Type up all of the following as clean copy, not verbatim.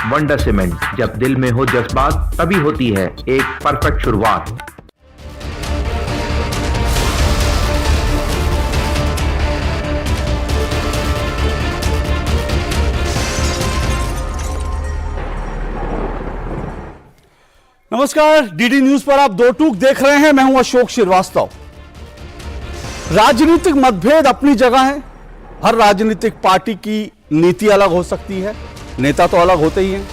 Wonder cement, जब दिल में हो जज्बात तभी होती है एक परफेक्ट शुरुआत। नमस्कार, डीडी न्यूज पर आप दो टूक देख रहे हैं। मैं हूं अशोक श्रीवास्तव। राजनीतिक मतभेद अपनी जगह है। हर राजनीतिक पार्टी की नीति अलग हो सकती है, नेता तो अलग होते ही हैं,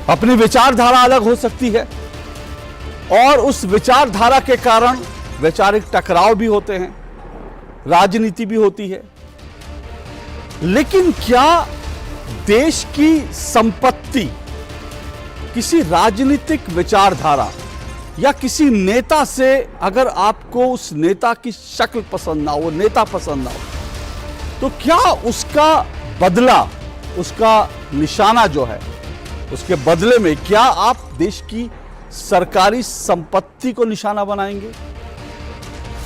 अपनी विचारधारा अलग हो सकती है और उस विचारधारा के कारण वैचारिक टकराव भी होते हैं, राजनीति भी होती है। लेकिन क्या देश की संपत्ति किसी राजनीतिक विचारधारा या किसी नेता से, अगर आपको उस नेता की शक्ल पसंद ना हो, नेता पसंद ना हो, तो क्या उसका बदला, उसका निशाना जो है, उसके बदले में क्या आप देश की सरकारी संपत्ति को निशाना बनाएंगे?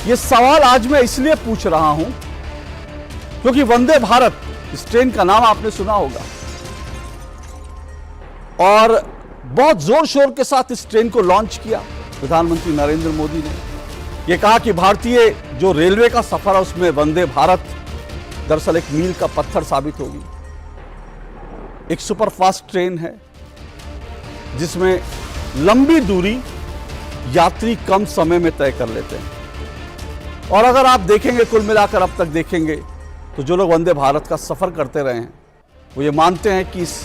यह सवाल आज मैं इसलिए पूछ रहा हूं क्योंकि वंदे भारत, इस ट्रेन का नाम आपने सुना होगा और बहुत जोर शोर के साथ इस ट्रेन को लॉन्च किया प्रधानमंत्री नरेंद्र मोदी ने। यह कहा कि भारतीय जो रेलवे का सफर है उसमें वंदे भारत दरअसल एक मील का पत्थर साबित होगी। एक सुपरफास्ट ट्रेन है जिसमें लंबी दूरी यात्री कम समय में तय कर लेते हैं। और अगर आप देखेंगे, कुल मिलाकर अब तक देखेंगे, तो जो लोग वंदे भारत का सफर करते रहे हैं वो ये मानते हैं कि इस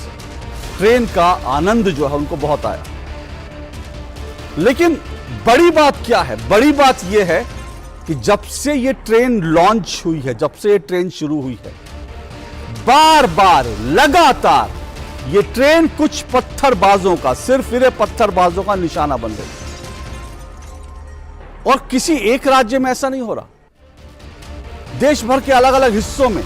ट्रेन का आनंद जो है उनको बहुत आया। लेकिन बड़ी बात क्या है? बड़ी बात यह है कि जब से ये ट्रेन लॉन्च हुई है, जब से ये ट्रेन शुरू हुई है, बार बार लगातार ये ट्रेन कुछ पत्थरबाजों का, सिर्फ फिरे पत्थरबाजों का निशाना बन रही है। और किसी एक राज्य में ऐसा नहीं हो रहा, देश भर के अलग अलग हिस्सों में,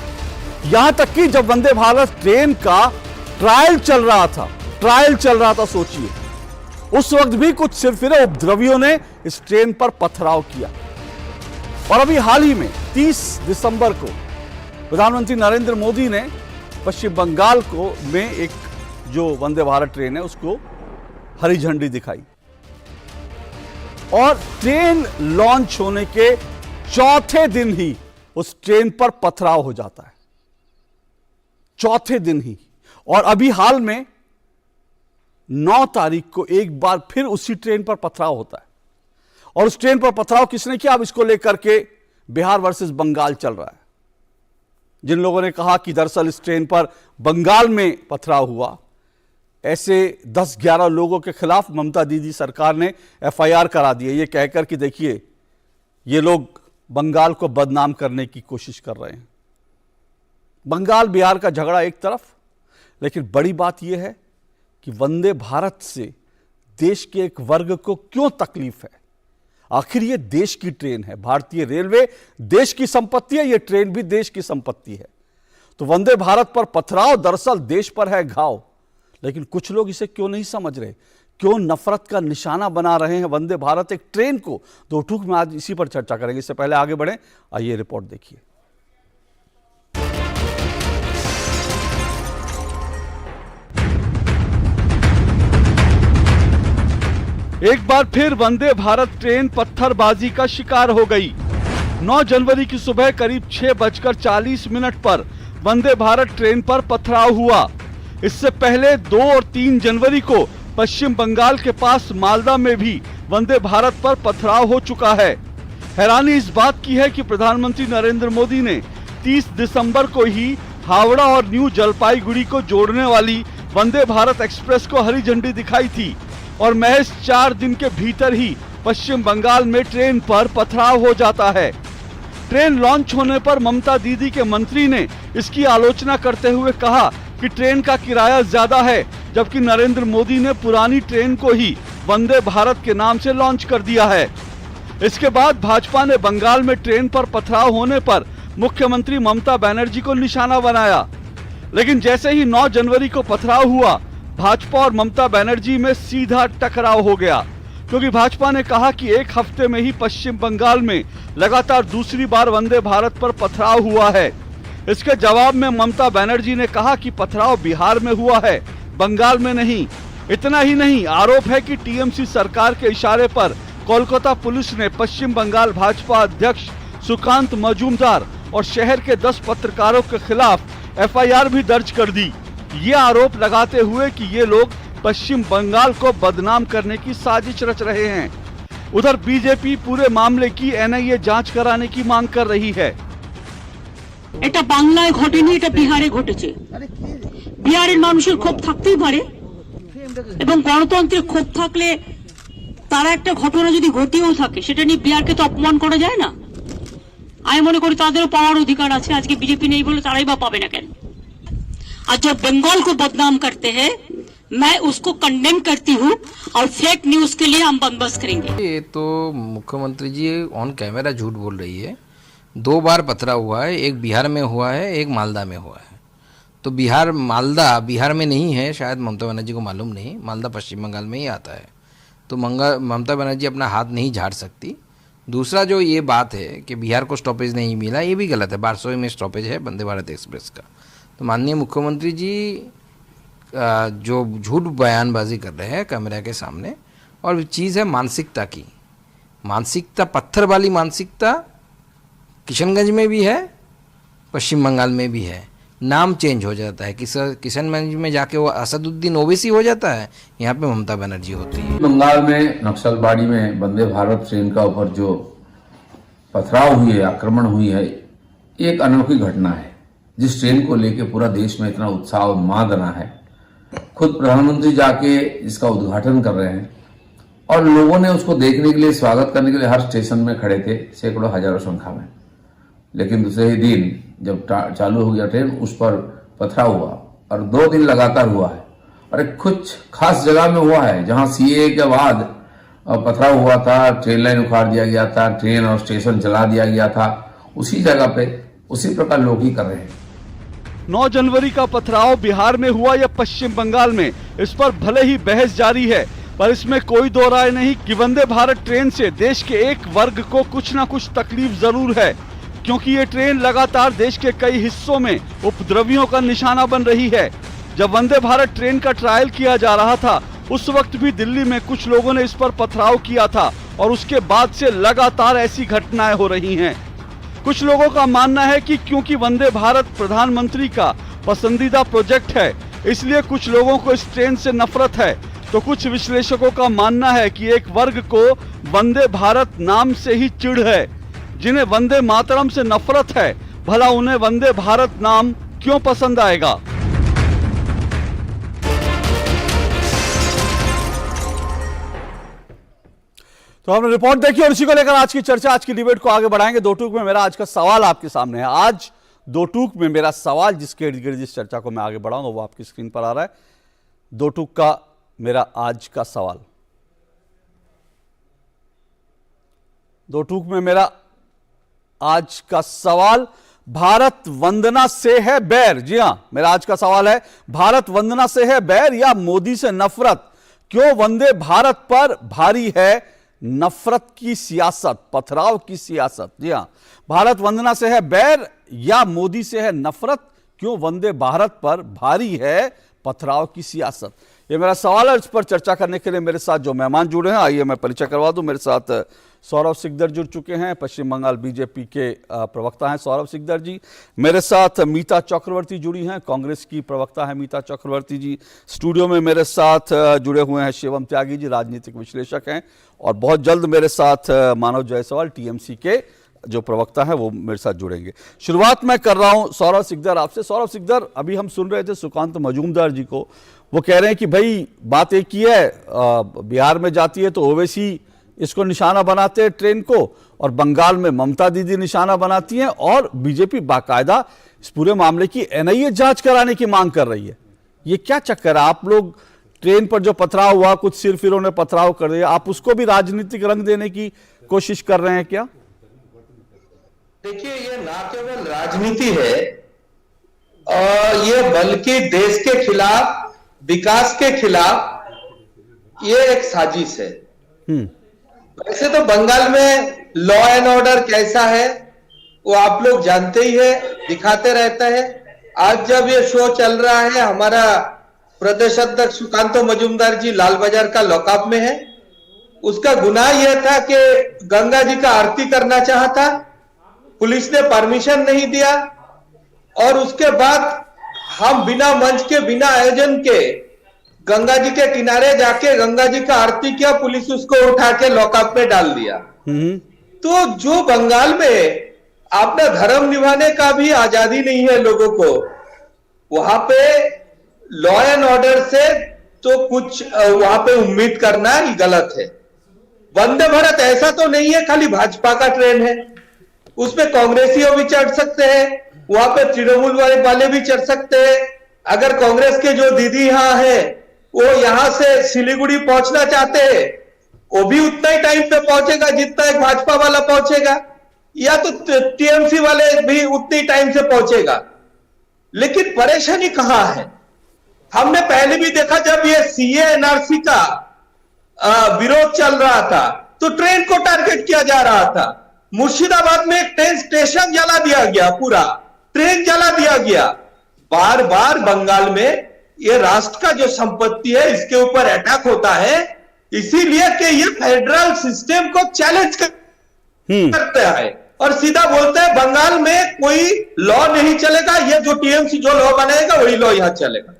यहां तक कि जब वंदे भारत ट्रेन का ट्रायल चल रहा था, सोचिए, उस वक्त भी कुछ सिरफिरे उपद्रवियों ने इस ट्रेन पर पथराव किया। और अभी हाल ही में 30 दिसंबर को प्रधानमंत्री नरेंद्र मोदी ने पश्चिम बंगाल में एक जो वंदे भारत ट्रेन है उसको हरी झंडी दिखाई और ट्रेन लॉन्च होने के चौथे दिन ही उस ट्रेन पर पथराव हो जाता है। चौथे दिन ही। और अभी हाल में 9 तारीख को एक बार फिर उसी ट्रेन पर पथराव होता है। और उस ट्रेन पर पथराव किसने किया? अब इसको लेकर के बिहार वर्सेस बंगाल चल रहा है। जिन लोगों ने कहा कि दरअसल इस ट्रेन पर बंगाल में पथराव हुआ, ऐसे 10-11 लोगों के खिलाफ ममता दीदी सरकार ने FIR करा दी है, ये कहकर कि देखिए ये लोग बंगाल को बदनाम करने की कोशिश कर रहे हैं। बंगाल बिहार का झगड़ा एक तरफ, लेकिन बड़ी बात यह है कि वंदे भारत से देश के एक वर्ग को क्यों तकलीफ है? आखिर यह देश की ट्रेन है, भारतीय रेलवे देश की संपत्ति है, यह ट्रेन भी देश की संपत्ति है। तो वंदे भारत पर पथराव दरअसल देश पर है घाव। लेकिन कुछ लोग इसे क्यों नहीं समझ रहे, क्यों नफरत का निशाना बना रहे हैं वंदे भारत एक ट्रेन को? दो टूक में आज इसी पर चर्चा करेंगे। इससे पहले आगे बढ़े, आइए रिपोर्ट देखिए। एक बार फिर वंदे भारत ट्रेन पत्थरबाजी का शिकार हो गई। 9 जनवरी की सुबह करीब 6:40 पर वंदे भारत ट्रेन पर पथराव हुआ। इससे पहले 2 और 3 जनवरी को पश्चिम बंगाल के पास मालदा में भी वंदे भारत पर पथराव हो चुका है। हैरानी इस बात की है कि प्रधानमंत्री नरेंद्र मोदी ने 30 दिसंबर को ही हावड़ा और न्यू जलपाईगुड़ी को जोड़ने वाली वंदे भारत एक्सप्रेस को हरी झंडी दिखाई थी और महज 4 दिन के भीतर ही पश्चिम बंगाल में ट्रेन पर पथराव हो जाता है। ट्रेन लॉन्च होने पर ममता दीदी के मंत्री ने इसकी आलोचना करते हुए कहा कि ट्रेन का किराया ज्यादा है, जबकि नरेंद्र मोदी ने पुरानी ट्रेन को ही वंदे भारत के नाम से लॉन्च कर दिया है। इसके बाद भाजपा ने बंगाल में ट्रेन पर पथराव होने पर मुख्यमंत्री ममता बनर्जी को निशाना बनाया। लेकिन जैसे ही 9 जनवरी को पथराव हुआ, भाजपा और ममता बनर्जी में सीधा टकराव हो गया, क्योंकि भाजपा ने कहा कि एक हफ्ते में ही पश्चिम बंगाल में लगातार दूसरी बार वंदे भारत पर पथराव हुआ है। इसके जवाब में ममता बनर्जी ने कहा कि पथराव बिहार में हुआ है, बंगाल में नहीं। इतना ही नहीं, आरोप है कि टीएमसी सरकार के इशारे पर कोलकाता पुलिस ने पश्चिम बंगाल भाजपा अध्यक्ष सुकांत मजूमदार और शहर के 10 पत्रकारों के खिलाफ एफआईआर भी दर्ज कर दी। ये आरोप लगाते हुए कि ये लोग पश्चिम बंगाल को बदनाम करने की साजिश रच रहे हैं। उधर बीजेपी पूरे मामले की एनआईए जांच कराने की मांग कर रही है। এটা বাংলায় ঘটেনি, এটা বিহারে ঘটেছে। বিহারের মানুষের ক্ষোভ থাকতেই পারে এবং গণতন্ত্রের ক্ষোভ থাকলে তারা একটা ঘটনা যদি ঘটেও থাকে সেটা নিয়ে বিহারকে তো অপমান করা যায় না। আমি মনে করি তাদেরও পাওয়ার অধিকার আছে। আজকে বিজেপি নেই বলে তারাই বা পাবে না কেন? আর जो बंगाल को बदनाम करते हैं मैं उसको कंडेम करती हूँ और फेक न्यूज के लिए हम बंदोबस्त करेंगे। ये तो मुख्यमंत्री जी ऑन कैमरा झूठ बोल रही है। 2 बार पथराव हुआ है, एक बिहार में हुआ है, एक मालदा में हुआ है। तो मालदा बिहार में नहीं है, शायद ममता बनर्जी को मालूम नहीं। मालदा पश्चिम बंगाल में ही आता है। तो ममता बनर्जी अपना हाथ नहीं झाड़ सकती। दूसरा जो ये बात है कि बिहार को स्टॉपेज नहीं मिला, ये भी गलत है। बारसोई में स्टॉपेज है वंदे भारत एक्सप्रेस का। तो माननीय मुख्यमंत्री जी जो झूठ बयानबाजी कर रहे हैं कैमरा के सामने, और चीज़ है मानसिकता की। मानसिकता, पत्थर वाली मानसिकता किशनगंज में भी है, पश्चिम बंगाल में भी है। नाम चेंज हो जाता है, किशनगंज में जाके वो असदुद्दीन ओवैसी हो जाता है, यहाँ पे ममता बनर्जी होती है। बंगाल में नक्सलबाड़ी में वंदे भारत ट्रेन का ऊपर जो पथराव हुई है, आक्रमण हुई है, एक अनोखी घटना है जिस ट्रेन को लेके पूरा देश में इतना उत्साह उन्माद बना है। खुद प्रधानमंत्री जाके इसका उद्घाटन कर रहे हैं और लोगों ने उसको देखने के लिए, स्वागत करने के लिए हर स्टेशन में खड़े थे, सैकड़ों हजारों संख्या में। लेकिन दूसरे ही दिन जब चालू हो गया ट्रेन, उस पर पथराव हुआ और 2 दिन लगातार हुआ है। और एक कुछ खास जगह में हुआ है जहां सीए के बाद पथराव हुआ था, ट्रेन लाइन उखाड़ दिया गया था, ट्रेन और स्टेशन जला दिया गया था। उसी जगह पे उसी प्रकार लोग ही कर रहे हैं। 9 जनवरी का पथराव बिहार में हुआ या पश्चिम बंगाल में, इस पर भले ही बहस जारी है, पर इसमें कोई दो राय नहीं कि वंदे भारत ट्रेन से देश के एक वर्ग को कुछ ना कुछ तकलीफ जरूर है, क्योंकि ये ट्रेन लगातार देश के कई हिस्सों में उपद्रवियों का निशाना बन रही है। जब वंदे भारत ट्रेन का ट्रायल किया जा रहा था, उस वक्त भी दिल्ली में कुछ लोगों ने इस पर पथराव किया था और उसके बाद से लगातार ऐसी घटनाएं हो रही हैं। कुछ लोगों का मानना है कि क्योंकि वंदे भारत प्रधानमंत्री का पसंदीदा प्रोजेक्ट है, इसलिए कुछ लोगों को इस ट्रेन से नफरत है। तो कुछ विश्लेषकों का मानना है कि एक वर्ग को वंदे भारत नाम से ही चिढ़ है। जिन्हें वंदे मातरम से नफरत है, भला उन्हें वंदे भारत नाम क्यों पसंद आएगा? तो हमने रिपोर्ट देखी और इसी को लेकर आज की चर्चा, आज की डिबेट को आगे बढ़ाएंगे। 2 टूक में मेरा आज का सवाल आपके सामने है। आज 2 टूक में मेरा सवाल, जिसके इर्द गिर्द जिस चर्चा को मैं आगे बढ़ाऊंगा, वो आपकी स्क्रीन पर आ रहा है। 2 टूक का मेरा आज का सवाल, 2 टूक में मेरा आज का सवाल, भारत वंदना से है बैर? जी हां, मेरा आज का सवाल है, भारत वंदना से है बैर या मोदी से नफरत? क्यों वंदे भारत पर भारी है नफरत की सियासत, पथराव की सियासत? जी हां, भारत वंदना से है बैर या मोदी से है नफरत? क्यों वंदे भारत पर भारी है पथराव की सियासत? ये मेरा सवाल है। इस पर चर्चा करने के लिए मेरे साथ जो मेहमान जुड़े हैं, आइए मैं परिचय करवा दूं। मेरे साथ सौरभ सिकदर जुड़ चुके हैं, पश्चिम बंगाल बीजेपी के प्रवक्ता हैं सौरभ सिकदर जी। मेरे साथ मीता चक्रवर्ती जुड़ी हैं, कांग्रेस की प्रवक्ता है मीता चक्रवर्ती जी। स्टूडियो में मेरे साथ जुड़े हुए हैं शिवम त्यागी जी, राजनीतिक विश्लेषक हैं। और बहुत जल्द मेरे साथ मानव जायसवाल, टीएमसी के जो प्रवक्ता है, वो मेरे साथ जुड़ेंगे। शुरुआत मैं कर रहा हूं सौरभ सिकदर आपसे। सौरभ सिकदर, अभी हम सुन रहे थे सुकांत मजूमदार जी को, वो कह रहे हैं कि भाई बात एक ही है, बिहार में जाती है तो ओवैसी इसको निशाना बनाते हैं ट्रेन को, और बंगाल में ममता दीदी निशाना बनाती हैं, और बीजेपी बाकायदा इस पूरे मामले की एनआईए जांच कराने की मांग कर रही है। ये क्या चक्कर है? आप लोग ट्रेन पर जो पथराव हुआ, कुछ सिरफिरों ने पथराव कर दिया, आप उसको भी राजनीतिक रंग देने की कोशिश कर रहे हैं क्या? देखिए, ये ना केवल राजनीति है, ये बल्कि देश के खिलाफ, विकास के खिलाफ ये एक साजिश है। वैसे तो बंगाल में लॉ एंड ऑर्डर कैसा है वो आप लोग जानते ही है, दिखाते रहता है। आज जब ये शो चल रहा है, हमारा प्रदेश अध्यक्ष सुकांतो मजूमदार जी लाल बाजार का लॉकअप में है। उसका गुनाह यह था कि गंगा जी का आरती करना चाहता, पुलिस ने परमिशन नहीं दिया और उसके बाद हम बिना मंच के, बिना आयोजन के गंगा जी के किनारे जाके गंगा जी का आरती किया, पुलिस उसको उठा के लॉकअप में डाल दिया। तो जो बंगाल में अपना धर्म निभाने का भी आजादी नहीं है लोगों को, वहां पे लॉ एंड ऑर्डर से तो कुछ वहां पे उम्मीद करना ही गलत है। वंदे भारत ऐसा तो नहीं है खाली भाजपा का ट्रेन है, उसमें कांग्रेसियों भी चढ़ सकते हैं, वहां पे तृणमूल वाले भी चढ़ सकते हैं। अगर कांग्रेस के जो दीदी यहाँ है वो यहां से सिलीगुड़ी पहुंचना चाहते हैं, वो भी उतना ही टाइम पे पहुंचेगा जितना एक भाजपा वाला पहुंचेगा, या तो टीएमसी वाले भी उतनी टाइम से पहुंचेगा। लेकिन परेशानी कहां है? हमने पहले भी देखा जब ये सीए एनआरसी का विरोध चल रहा था तो ट्रेन को टारगेट किया जा रहा था। मुर्शिदाबाद में एक ट्रेन स्टेशन जला दिया गया, पूरा ट्रेन जला दिया गया। बार बार बंगाल में ये राष्ट्र का जो संपत्ति है इसके ऊपर अटैक होता है, इसीलिए कि ये फेडरल सिस्टम को चैलेंज करता है और सीधा बोलते हैं बंगाल में कोई लॉ नहीं चलेगा, ये जो टीएमसी जो लॉ बनाएगा वही लॉ यहां चलेगा।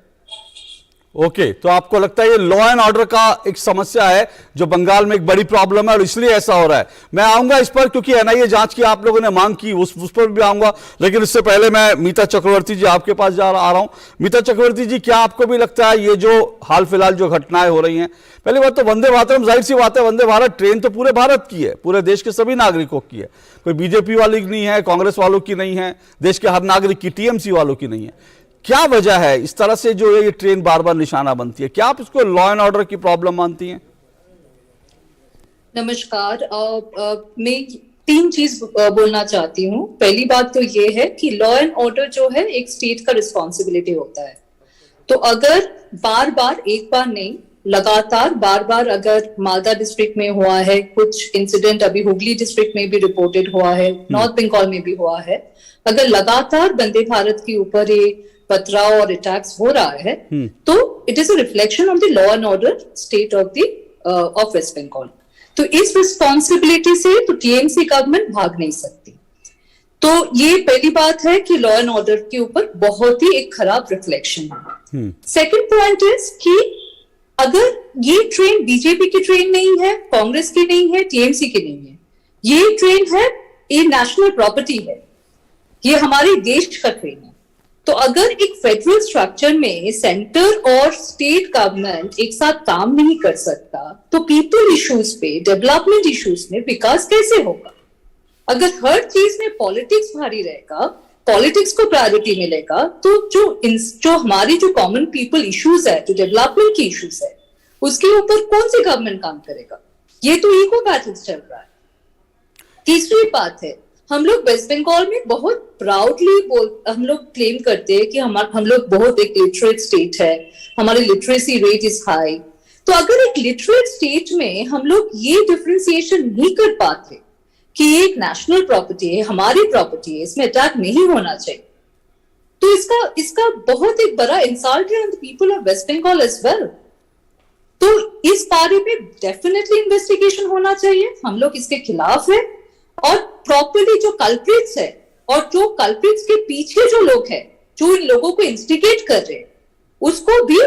ओके, तो आपको लगता है ये लॉ एंड ऑर्डर का एक समस्या है जो बंगाल में एक बड़ी प्रॉब्लम है और इसलिए ऐसा हो रहा है। मैं आऊंगा इस पर क्योंकि एनआईए जांच की आप लोगों ने मांग की, उस पर भी आऊंगा, लेकिन इससे पहले मैं मीता चक्रवर्ती जी आपके पास आ रहा हूं। मीता चक्रवर्ती जी, क्या आपको भी लगता है ये जो हाल फिलहाल जो घटनाएं हो रही हैं, पहली बात तो वंदे भारत, जाहिर सी बात है वंदे भारत ट्रेन तो पूरे भारत की है, पूरे देश के सभी नागरिकों की है, कोई बीजेपी वाली की नहीं है, कांग्रेस वालों की नहीं है, देश के हर नागरिक की, टीएमसी वालों की नहीं है। क्या वजह है इस तरह से जो ये ट्रेन बार बार निशाना बनती है? क्या आप इसको लॉ एंड ऑर्डर की प्रॉब्लम मानती हैं? नमस्कार। मैं 3 चीज बोलना चाहती हूँ। पहली बात तो ये है कि लॉ एंड ऑर्डर जो है एक स्टेट का रिस्पॉन्सिबिलिटी होता है। तो अगर बार बार, एक बार नहीं, लगातार बार बार अगर मालदा डिस्ट्रिक्ट में हुआ है, कुछ इंसिडेंट अभी हुगली डिस्ट्रिक्ट में भी रिपोर्टेड हुआ है, नॉर्थ बंगाल में भी हुआ है, अगर लगातार वंदे भारत के ऊपर ये पथराव और अटैक्स हो रहा है तो it is a reflection of the law and order state of West Bengal. तो इस रिस्पॉन्सिबिलिटी से तो टीएमसी गवर्नमेंट भाग नहीं सकती। तो ये पहली बात है कि लॉ एंड ऑर्डर के ऊपर बहुत ही एक खराब रिफ्लेक्शन है। सेकेंड पॉइंट इज कि अगर ये ट्रेन बीजेपी की ट्रेन नहीं है, कांग्रेस की नहीं है, टीएमसी की नहीं है, ये ट्रेन है, ये नेशनल प्रॉपर्टी है, ये हमारे देश का ट्रेन है। तो अगर एक फेडरल स्ट्रक्चर में सेंटर और स्टेट गवर्नमेंट एक साथ काम नहीं कर सकता तो पीपल इश्यूज पे, डेवलपमेंट इश्यूज में विकास कैसे होगा? अगर हर चीज में पॉलिटिक्स भारी रहेगा, पॉलिटिक्स को प्रायोरिटी मिलेगा, तो जो हमारी जो कॉमन पीपल इश्यूज है, जो डेवलपमेंट की इश्यूज है, उसके ऊपर कौन सी गवर्नमेंट काम करेगा? ये तो ईगो बैटल्स चल रहा है। तीसरी बात है, हम लोग वेस्ट बंगाल में बहुत प्राउडली हम लोग क्लेम करते हैं कि हम लोग बहुत एक लिटरेट स्टेट है, हमारी लिटरेसी रेट इज हाई। तो अगर एक लिटरेट स्टेट में हम लोग ये डिफरेंशिएशन नहीं कर पाते कि ये एक नेशनल प्रॉपर्टी है, हमारी प्रॉपर्टी है, इसमें अटैक नहीं होना चाहिए, तो इसका बहुत एक बड़ा इंसल्ट है on the people of West Bengal as well. तो इस बारे में डेफिनेटली इन्वेस्टिगेशन होना चाहिए, हम लोग इसके खिलाफ है। और प्रॉपर्ली जो कल्प्रिट्स है और जो कल्प्रिट्स के पीछे जो लोग हैं, जो इन लोगों को इंस्टिगेट कर रहे हैं, उसको भी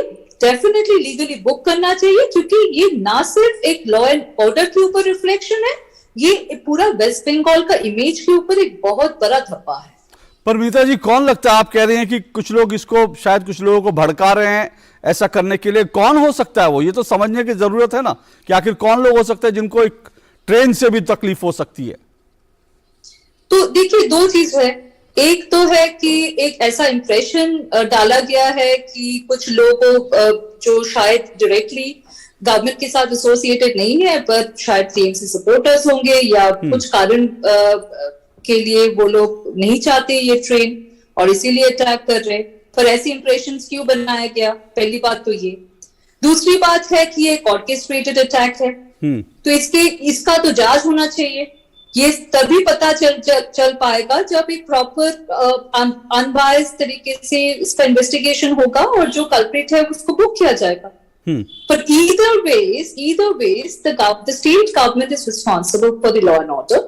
डेफिनेटली लीगली बुक करना चाहिए, क्योंकि ये ना सिर्फ एक लॉ एंड ऑर्डर के ऊपर रिफ्लेक्शन है, ये पूरा वेस्ट बंगाल का इमेज के ऊपर एक बहुत बड़ा धब्बा है। पर मीता जी, कौन लगता है, आप कह रहे हैं कि कुछ लोग इसको, शायद कुछ लोगों को भड़का रहे हैं ऐसा करने के लिए, कौन हो सकता है वो? ये तो समझने की जरूरत है ना कि आखिर कौन लोग हो सकते हैं जिनको एक ट्रेन से भी तकलीफ हो सकती है। तो देखिए, 2 चीज है। एक तो है कि एक ऐसा इंप्रेशन डाला गया है कि कुछ लोगों जो शायद डायरेक्टली गवर्नमेंट के साथ एसोसिएटेड नहीं है पर शायद टीएमसी सपोर्टर्स होंगे या कुछ कारण के लिए वो लोग नहीं चाहते ये ट्रेन और इसीलिए अटैक कर रहे हैं। पर ऐसी इंप्रेशंस क्यों बनाया गया? पहली बात तो ये। दूसरी बात है कि ये ऑर्केस्ट्रेटेड अटैक है, तो इसका तो जांच होना चाहिए ये तभी पता चल पाएगा जब एक प्रॉपर अनबायस्ड तरीके से इसका इन्वेस्टिगेशन होगा और जो कल्प्रिट है उसको बुक किया जाएगा। But either ways, the state government is responsible for the law and order.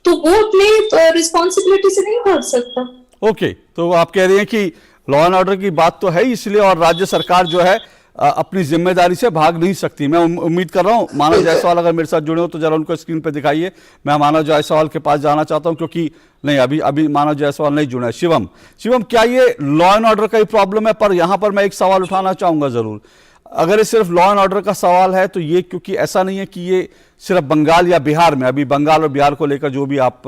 तो वो अपने रिस्पॉन्सिबिलिटी से नहीं भाग सकता। ओके, तो आप कह रही हैं कि लॉ एंड ऑर्डर की बात तो है इसलिए, और राज्य सरकार जो है अपनी जिम्मेदारी से भाग नहीं सकती। मैं उम्मीद कर रहा हूं मानव जायसवाल अगर मेरे साथ जुड़े हो तो जरा उनको स्क्रीन पे दिखाइए। मैं मानव जायसवाल के पास जाना चाहता हूं, क्योंकि नहीं, अभी मानव जायसवाल नहीं जुड़ा है। शिवम, क्या ये लॉ एंड ऑर्डर का ही प्रॉब्लम है? पर यहां पर मैं एक सवाल उठाना चाहूंगा जरूर। अगर ये सिर्फ लॉ एंड ऑर्डर का सवाल है तो ये, क्योंकि ऐसा नहीं है कि ये सिर्फ बंगाल या बिहार में, अभी बंगाल और बिहार को लेकर जो भी आप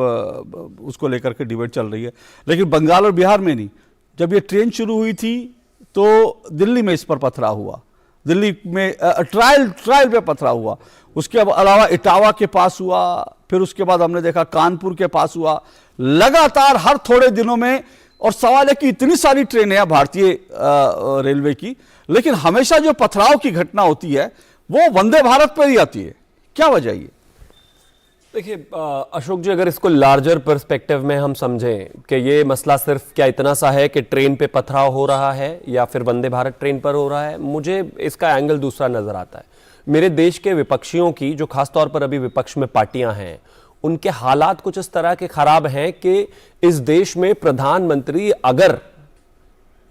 उसको लेकर के डिबेट चल रही है, लेकिन बंगाल और बिहार में नहीं। जब ये ट्रेन शुरू हुई थी तो दिल्ली में इस पर पथराव हुआ, दिल्ली में ट्रायल पे पथराव हुआ। उसके अलावा इटावा के पास हुआ, फिर उसके बाद हमने देखा कानपुर के पास हुआ, लगातार हर थोड़े दिनों में। और सवाल है कि इतनी सारी ट्रेनें हैं भारतीय रेलवे की, लेकिन हमेशा जो पथराव की घटना होती है वो वंदे भारत पर ही आती है। क्या वजह है? देखिए अशोक जी, अगर इसको लार्जर पर्सपेक्टिव में हम समझें कि ये मसला सिर्फ क्या इतना सा है कि ट्रेन पे पथराव हो रहा है या फिर वंदे भारत ट्रेन पर हो रहा है, मुझे इसका एंगल दूसरा नजर आता है। मेरे देश के विपक्षियों की, जो खासतौर पर अभी विपक्ष में पार्टियां हैं, उनके हालात कुछ इस तरह के खराब हैं कि इस देश में प्रधानमंत्री अगर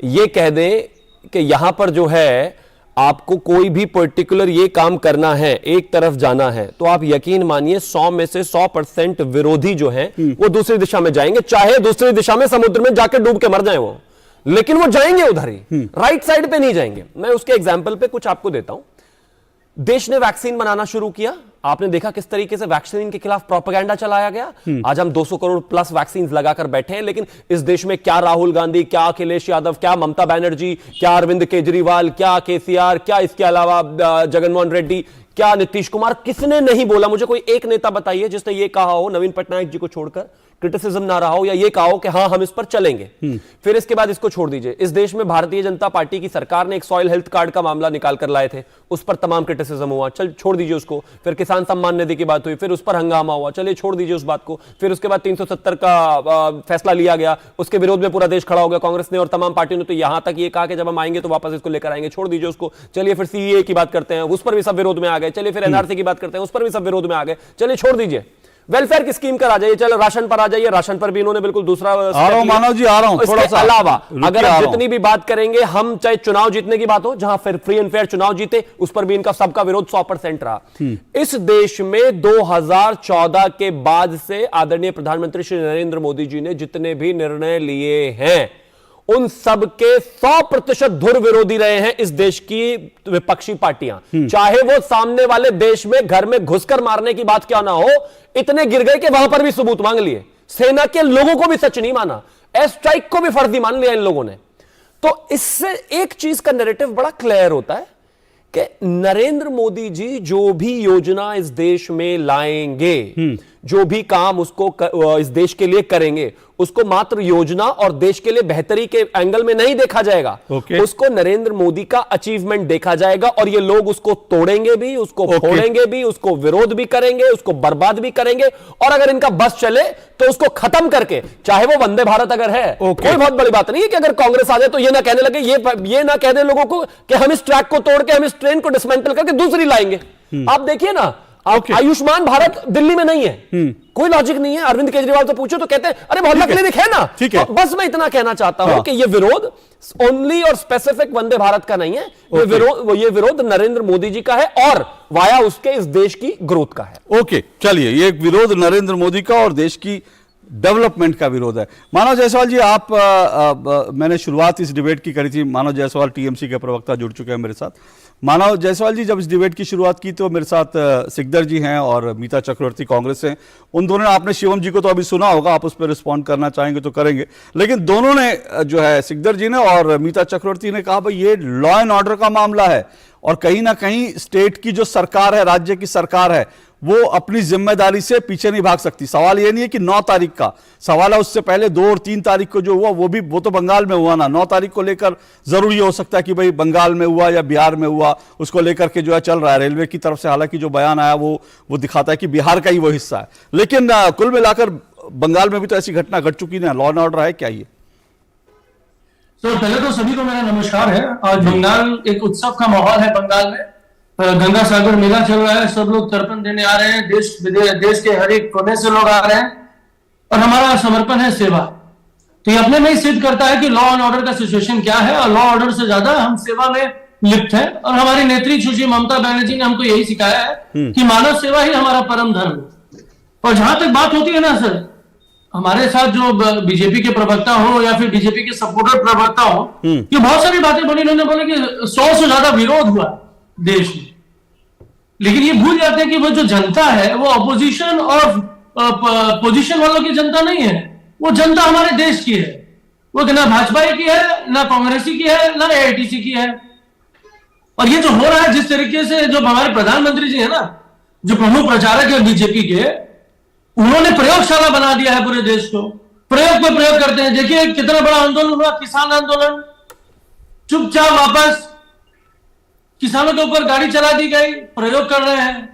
ये कह दें कि यहां पर जो है आपको कोई भी पर्टिकुलर ये काम करना है, एक तरफ जाना है, तो आप यकीन मानिए 100 में से 100% विरोधी जो हैं वो दूसरी दिशा में जाएंगे, चाहे दूसरी दिशा में समुद्र में जाके डूब के मर जाए वो, लेकिन वो जाएंगे उधर ही, राइट साइड पे नहीं जाएंगे। मैं उसके एग्जाम्पल पे कुछ आपको देता हूं। देश ने वैक्सीन बनाना शुरू किया, आपने देखा किस तरीके से वैक्सीन के खिलाफ प्रोपेगेंडा चलाया गया। आज हम 200 करोड़ प्लस वैक्सीन लगाकर बैठे हैं, लेकिन इस देश में क्या राहुल गांधी, क्या अखिलेश यादव, क्या ममता बनर्जी, क्या अरविंद केजरीवाल, क्या केसीआर, क्या इसके अलावा जगनमोहन रेड्डी, क्या नीतीश कुमार, किसने नहीं बोला? मुझे कोई एक नेता बताइए जिसने ये कहा हो, नवीन पटनायक जी को छोड़कर, क्रिटिसिज्म ना रहा हो या ये कहा हो कि हाँ हम इस पर चलेंगे। फिर इसके बाद इसको छोड़ दीजिए, इस देश में भारतीय जनता पार्टी की सरकार ने एक सॉइल हेल्थ कार्ड का मामला निकाल कर लाए थे, उस पर तमाम क्रिटिसिज्म हुआ, चल छोड़ दीजिए उसको। फिर किसान सम्मान निधि की बात हुई, फिर उस पर हंगामा हुआ, चलिए छोड़ दीजिए उस बात को। फिर उसके बाद 370 का फैसला लिया गया, उसके विरोध में पूरा देश खड़ा हो गया, कांग्रेस ने और तमाम पार्टियों ने तो यहां तक ये कहा कि जब हम आएंगे तो वापस इसको लेकर आएंगे, छोड़ दीजिए उसको। चलिए फिर सीएए की बात करते हैं, उस पर भी सब विरोध में आ गए। चलिए फिर एनआरसी की बात करते हैं, उस पर भी सब विरोध में आ गए, चलिए छोड़ दीजिए। वेलफेयर की स्कीम कर आ जाइए, चलो राशन पर आ जाइए, राशन पर भी इन्होंने बिल्कुल दूसरा मानव जी आ रहा हूं थोड़ा सा। अलावा अगर आप जितनी भी बात करेंगे, हम चाहे चुनाव जीतने की बात हो, जहां फिर फ्री एंड फेयर चुनाव जीते, उस पर भी इनका सबका विरोध 100% रहा। इस देश में 2014 के बाद से आदरणीय प्रधानमंत्री श्री नरेंद्र मोदी जी ने जितने भी निर्णय लिए हैं, उन सब के 100% धुर विरोधी रहे हैं इस देश की विपक्षी पार्टियां। चाहे वो सामने वाले देश में घर में घुसकर मारने की बात क्या ना हो, इतने गिर गए कि वहां पर भी सबूत मांग लिए, सेना के लोगों को भी सच नहीं माना, एयर स्ट्राइक को भी फर्जी मान लिया इन लोगों ने। तो इससे एक चीज का नैरेटिव बड़ा क्लियर होता है कि नरेंद्र मोदी जी जो भी योजना इस देश में लाएंगे, जो भी काम उसको इस देश के लिए करेंगे, उसको मात्र योजना और देश के लिए बेहतरी के एंगल में नहीं देखा जाएगा। उसको नरेंद्र मोदी का अचीवमेंट देखा जाएगा, और ये लोग उसको तोड़ेंगे भी, उसको फोड़ेंगे भी, उसको विरोध भी करेंगे, उसको बर्बाद भी करेंगे, और अगर इनका बस चले तो उसको खत्म करके, चाहे वो वंदे भारत अगर है, कोई बहुत बड़ी बात नहीं है कि अगर कांग्रेस आ जाए तो ये ना कहने लगे, ये ना कह दे लोगों को कि हम इस ट्रैक को तोड़ के हम इस ट्रेन को डिसमेंटल करके दूसरी लाएंगे। आप देखिए ना, आयुष्मान भारत दिल्ली में नहीं है, कोई लॉजिक नहीं है। अरविंद केजरीवाल तो पूछो तो कहते हैं अरे मोहल्ला क्लिनिक है ना। ठीक है, तो बस मैं इतना कहना चाहता हूं कि ये विरोध ओनली और स्पेसिफिक वंदे भारत का नहीं है, ये विरोध नरेंद्र मोदी जी का है और वाया उसके इस देश की ग्रोथ का है। ओके, चलिए, ये एक विरोध नरेंद्र मोदी का और देश की डेवलपमेंट का विरोध है। मानव जायसवाल जी, मैंने शुरुआत इस डिबेट की करी थी, मानव जायसवाल टीएमसी के प्रवक्ता जुड़ चुके हैं मेरे साथ। मानव जायसवाल जी, जब इस डिबेट की शुरुआत की तो मेरे साथ सिकदर जी हैं और मीता चक्रवर्ती कांग्रेस से। उन दोनों ने, आपने शिवम जी को तो अभी सुना होगा, आप उस पर रिस्पॉन्ड करना चाहेंगे तो करेंगे, लेकिन दोनों ने जो है, सिकदर जी ने और मीता चक्रवर्ती ने कहा भाई ये लॉ एंड ऑर्डर का मामला है, और कहीं ना कहीं स्टेट की जो सरकार है, राज्य की सरकार है, वो अपनी जिम्मेदारी से पीछे नहीं भाग सकती। सवाल ये नहीं है कि 9 तारीख का, सवाल है उससे पहले 2 और 3 तारीख को जो हुआ वो तो बंगाल में हुआ ना। 9 तारीख को लेकर जरूरी हो सकता है कि भाई बंगाल में हुआ या बिहार में हुआ, उसको लेकर के जो है चल रहा है रेलवे की तरफ से। हालांकि जो बयान आया वो दिखाता है कि बिहार का ही वो हिस्सा है, लेकिन कुल मिलाकर बंगाल में भी तो ऐसी घटना घट चुकी है। लॉ एंड ऑर्डर है क्या ये? तो पहले तो सभी को मेरा नमस्कार है। आज बंगाल एक उत्सव का माहौल है। बंगाल में गंगा सागर मेला चल रहा है, सब लोग तर्पण देने आ रहे हैं, देश के हर एक कोने से लोग आ रहे हैं, और हमारा समर्पण है सेवा। तो ये अपने में ही सिद्ध करता है कि लॉ एंड ऑर्डर का सिचुएशन क्या है, और लॉ ऑर्डर से ज्यादा हम सेवा में लिप्त हैं। और हमारी नेत्री सुश्री ममता बनर्जी ने हमको यही सिखाया है कि मानव सेवा ही हमारा परम धर्म है। और जहां तक बात होती है ना सर, हमारे साथ जो बीजेपी के प्रवक्ता हो या फिर बीजेपी के सपोर्टर प्रवक्ता हो, ये बहुत सारी बातें बोली। इन्होंने बोले कि 100 से ज्यादा विरोध हुआ देश में, लेकिन ये भूल जाते हैं कि वो जो जनता है वो अपोजिशन और पोजीशन वालों की जनता नहीं है, वो जनता हमारे देश की है। वो ना भाजपा की है, ना कांग्रेसी की है, ना एआईटीसी की है। और ये जो हो रहा है जिस तरीके से, जो हमारे प्रधानमंत्री जी है ना, जो प्रमुख प्रचारक है बीजेपी के, उन्होंने प्रयोगशाला बना दिया है पूरे देश को। प्रयोग पे प्रयोग करते हैं। देखिए कितना बड़ा आंदोलन हुआ, किसान आंदोलन, चुपचाप वापस किसानों के ऊपर गाड़ी चला दी गई, प्रयोग कर रहे हैं।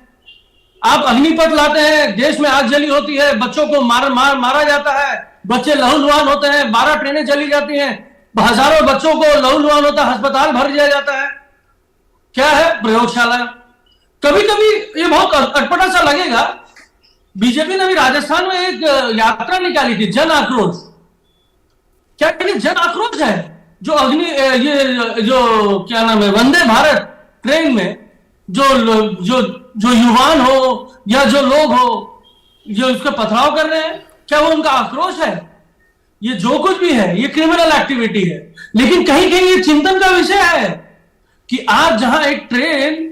आप अग्निपथ लाते हैं, देश में आग जली होती है, बच्चों को मारा जाता है, बच्चे लहूलुहान होते हैं, 12 ट्रेनें चली जाती हैं, हजारों बच्चों को लहूलुहान होता है, अस्पताल भर दिया जाता है। क्या है? प्रयोगशाला। कभी कभी ये बहुत अटपटा सा लगेगा, बीजेपी ने भी राजस्थान में एक यात्रा निकाली थी, जन आक्रोश। क्या जन आक्रोश है? जो ये जो क्या नाम है, वंदे भारत ट्रेन में जो युवान हो या जो लोग हो, जो उसका पथराव कर रहे हैं, क्या वो उनका आक्रोश है? ये जो कुछ भी है ये क्रिमिनल एक्टिविटी है। लेकिन कहीं कहीं ये चिंतन का विषय है कि आज जहां एक ट्रेन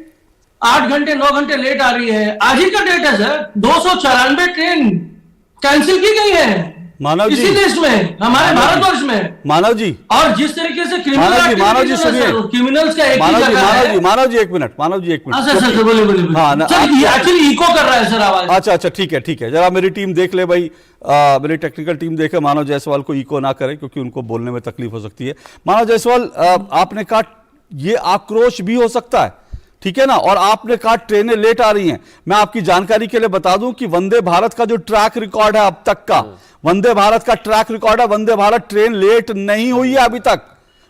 8 घंटे 9 घंटे लेट आ रही है, आज ही का डेट है सर, 294 ट्रेन कैंसिल की गई है मानव इसी जी, देश में, हमारे भारतवर्ष में। मानव जी, और जिस तरीके से मानव जी सुनिए, क्रिमिनल्स का एक मानव जी एक मिनट, सर बोलिए। हाँ, एक्चुअली इको कर रहा है सर आवाज। अच्छा ठीक है, जरा मेरी टीम देख ले भाई, मेरी टेक्निकल टीम देखे मानव जायसवाल को इको ना करे, क्योंकि उनको बोलने में तकलीफ हो सकती है। मानव जायसवाल, आपने कहा ये आक्रोश भी हो सकता है, ठीक है ना, और आपने कहा ट्रेनें लेट आ रही हैं। मैं आपकी जानकारी के लिए बता दूं कि वंदे भारत का जो ट्रैक रिकॉर्ड है अब तक का, वंदे भारत का ट्रैक रिकॉर्ड है, वंदे भारत ट्रेन लेट नहीं हुई है अभी तक।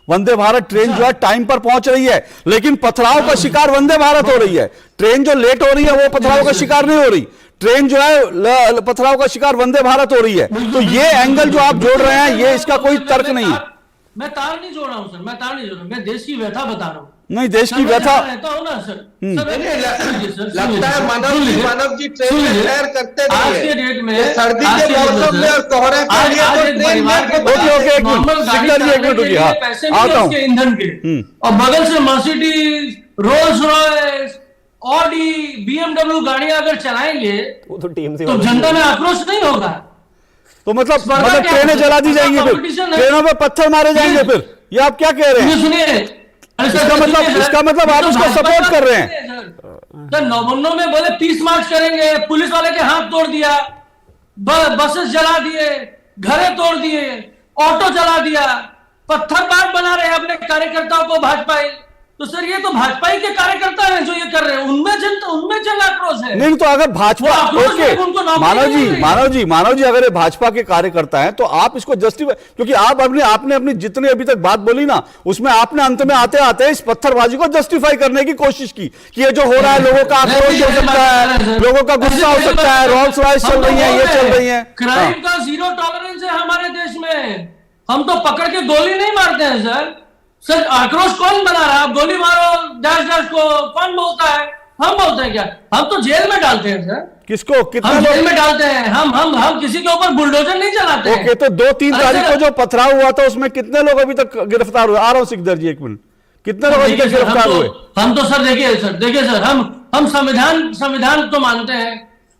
वंदे भारत ट्रेन जो है टाइम पर पहुंच रही है, लेकिन पथराव का शिकार वंदे भारत हो रही है। ट्रेन जो लेट हो रही है वो पथराव का शिकार नहीं हो रही, ट्रेन जो है पथराव का शिकार वंदे भारत हो रही है। तो ये एंगल जो आप जोड़ रहे हैं, ये इसका कोई तर्क नहीं है। मैं तार नहीं जोड़ रहा हूं सर, मैं तार नहीं जोड़ रहा, मैं देश की व्यथा बता रहा हूं। नहीं, देश की व्यथा रहता हूं ना सर। लगता है मानव जी ट्रेन में सैर करते नहीं आज के डेट में, सर्दी के मौसम में और कोहरे के लिए तो ट्रेन ओके एक मिनट रुकिए, आता हूं। ईंधन के और बगल से Mercedes, Rolls Royce, Audi, BMW गाड़ियां अगर चलाएंगे वो तो टीम से तो जनता में आक्रोश नहीं होगा। तो मतलब ट्रेनें जला दी जाएंगी, फिर ट्रेनों पे पत्थर मारे जाएंगे, फिर ये आप क्या कह रहे हैं? सुनिए, इसका मतलब आप उसको सपोर्ट कर रहे हैं। सर नवन्नो में बोले 30 मार्च करेंगे, पुलिस वाले के हाथ तोड़ दिया, बसेस जला दिए, घरे तोड़ दिए, ऑटो जला दिया, पत्थरबाग बना रहे हैं अपने कार्यकर्ताओं को भाजपाई। तो सर ये तो भाजपा के कार्यकर्ता हैं जो ये कर रहे हैं, उनमें जन आक्रोश है। नहीं तो अगर भाजपा, ओके मानव जी अगर ये भाजपा के कार्यकर्ता हैं तो आप इसको जस्टिफाई, क्योंकि आपने अपनी जितनी अभी तक बात बोली ना, उसमें आपने अंत में आते आते इस पत्थरबाजी को जस्टिफाई करने की कोशिश की कि ये जो हो रहा है लोगों का आक्रोश हो सकता है, लोगों का गुस्सा हो सकता है, रोल्स रॉयस चल रही है, ये चल रही है। क्राइम का 0 टॉलरेंस है हमारे देश में। हम तो पकड़ के गोली नहीं मारते हैं सर आक्रोश कौन बना रहा है? आप गोली मारो डैश को, कौन बोलता है? हम बोलते हैं क्या? हम तो जेल में डालते हैं सर। किसको? कितना हम जेल में डालते हैं? हम किसी के ऊपर बुलडोजर नहीं चलाते। ओके, तो 2-3 तारीख को जो पथराव हुआ था उसमें कितने लोग अभी तक गिरफ्तार हुए? आ रहा हूं सिकदर जी, एक मिनट, कितने लोग अभी तक गिरफ्तार हुए? हम तो सर देखिए सर, हम संविधान तो मानते हैं,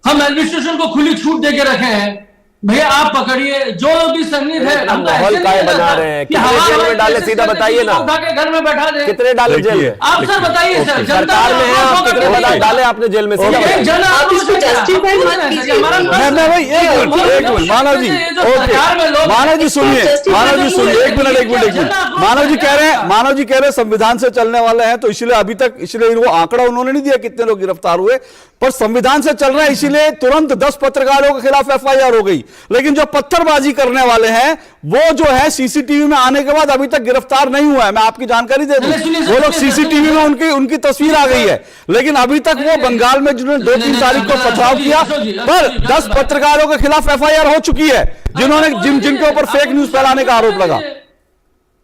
हम एडमिनिस्ट्रेशन को खुली छूट देके रखे हैं, भैया आप पकड़िए जो लोग भी संगीत है, हम तो माहौल ऐसे काय नहीं बना रहता रहे हैं, कि कितने हवा जेल में हवाई डाले, कैसे सीधा करके बताइए ना। उठा के घर में बैठा दे। कितने डाले जेल में? आप सर बताइए सर, जनता सरकार में है आप, कितने डाले आपने जेल में? सीधा एक बताइए। जन आप इसको justify मत कीजिए। मैं भाई एक मिनट मानव जी, ओके मानव जी सुनिए, मानव जी सुनिए, एक मिनट मानव जी कह रहे हैं संविधान से चलने वाले हैं, तो इसलिए अभी तक, इसलिए वो आंकड़ा उन्होंने नहीं दिया कितने लोग गिरफ्तार हुए, पर संविधान से चल रहे हैं इसीलिए तुरंत 10 पत्रकारों के खिलाफ एफआईआर हो गई। लेकिन जो पत्थरबाजी करने वाले हैं वो जो है सीसीटीवी में आने के बाद अभी तक गिरफ्तार नहीं हुआ है। मैं आपकी जानकारी दे दूं, वो लोग सीसीटीवी में उनकी तस्वीर आ गई है, लेकिन अभी तक वो बंगाल में जिन्होंने 2-3 तारीख को पथराव किया, पर 10 पत्रकारों के खिलाफ एफआईआर हो चुकी है, जिन्होंने जिनके ऊपर फेक न्यूज फैलाने का आरोप लगा।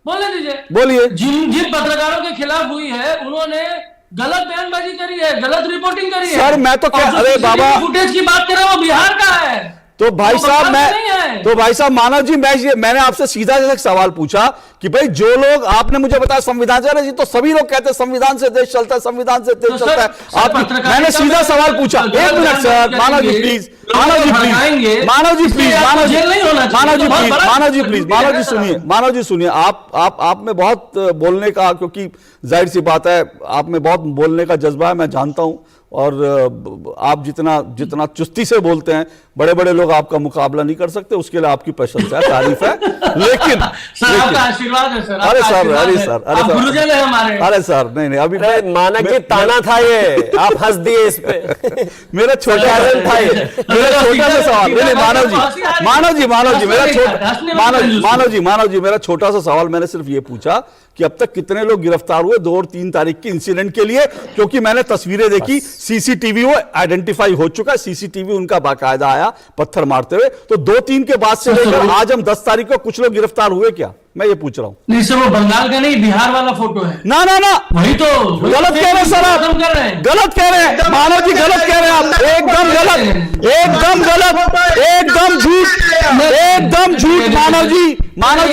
बोले दीजिए, बोलिए। जिन पत्रकारों के खिलाफ हुई है उन्होंने गलत बयानबाजी करी है, गलत रिपोर्टिंग करी है। सर मैं तो अरे बाबा, फुटेज की बात कर रहा हूं, वो बिहार का है। तो भाई साहब मानव जी, मैंने आपसे सीधा एक सवाल पूछा कि भाई जो लोग आपने मुझे बताया संविधान से, जी तो सभी लोग कहते हैं संविधान से देश चलता है, संविधान से देश चलता है। मैंने सीधा सवाल पूछा, एक minute sir, Manav ji please, Manav ji please, Manav ji please, Manav ji please, Manav ji please, Manav ji सुनिए, मानव जी सुनिए, आप में बहुत बोलने का, क्योंकि जाहिर सी बात है आप में बहुत बोलने का जज्बा है, मैं जानता हूं, और आप जितना चुस्ती से बोलते हैं, बड़े बड़े लोग आपका मुकाबला नहीं कर सकते, उसके लिए आपकी प्रशंसा है, तारीफ है, लेकिन आपका आशीर्वाद है सर। अरे सर गुरुजन है हमारे। अरे सर नहीं अभी मानक जी ताना था ये, आप हंस दिए इस पे। मेरा छोटा था ये, मेरा छोटा सा सवाल, नहीं मानव जी मेरा छोटा सा सवाल, मैंने सिर्फ ये पूछा कि अब तक कितने लोग गिरफ्तार हुए 2 और 3 तारीख के इंसिडेंट के लिए, क्योंकि मैंने तस्वीरें देखी, सीसीटीवी वो आइडेंटिफाई हो चुका है, सीसीटीवी उनका बाकायदा आया पत्थर मारते हुए, तो 2-3 के बाद से लेकर आज हम 10 तारीख को कुछ लोग गिरफ्तार हुए क्या, मैं ये पूछ रहा हूं। नहीं सर, वो बंगाल का नहीं, बिहार वाला फोटो है। ना वही तो गलत कह रहे हैं सर, आप गलत कह रहे हैं मानव जी, गलत कह रहे हैं आप, एकदम गलत, एकदम झूठ मानव जी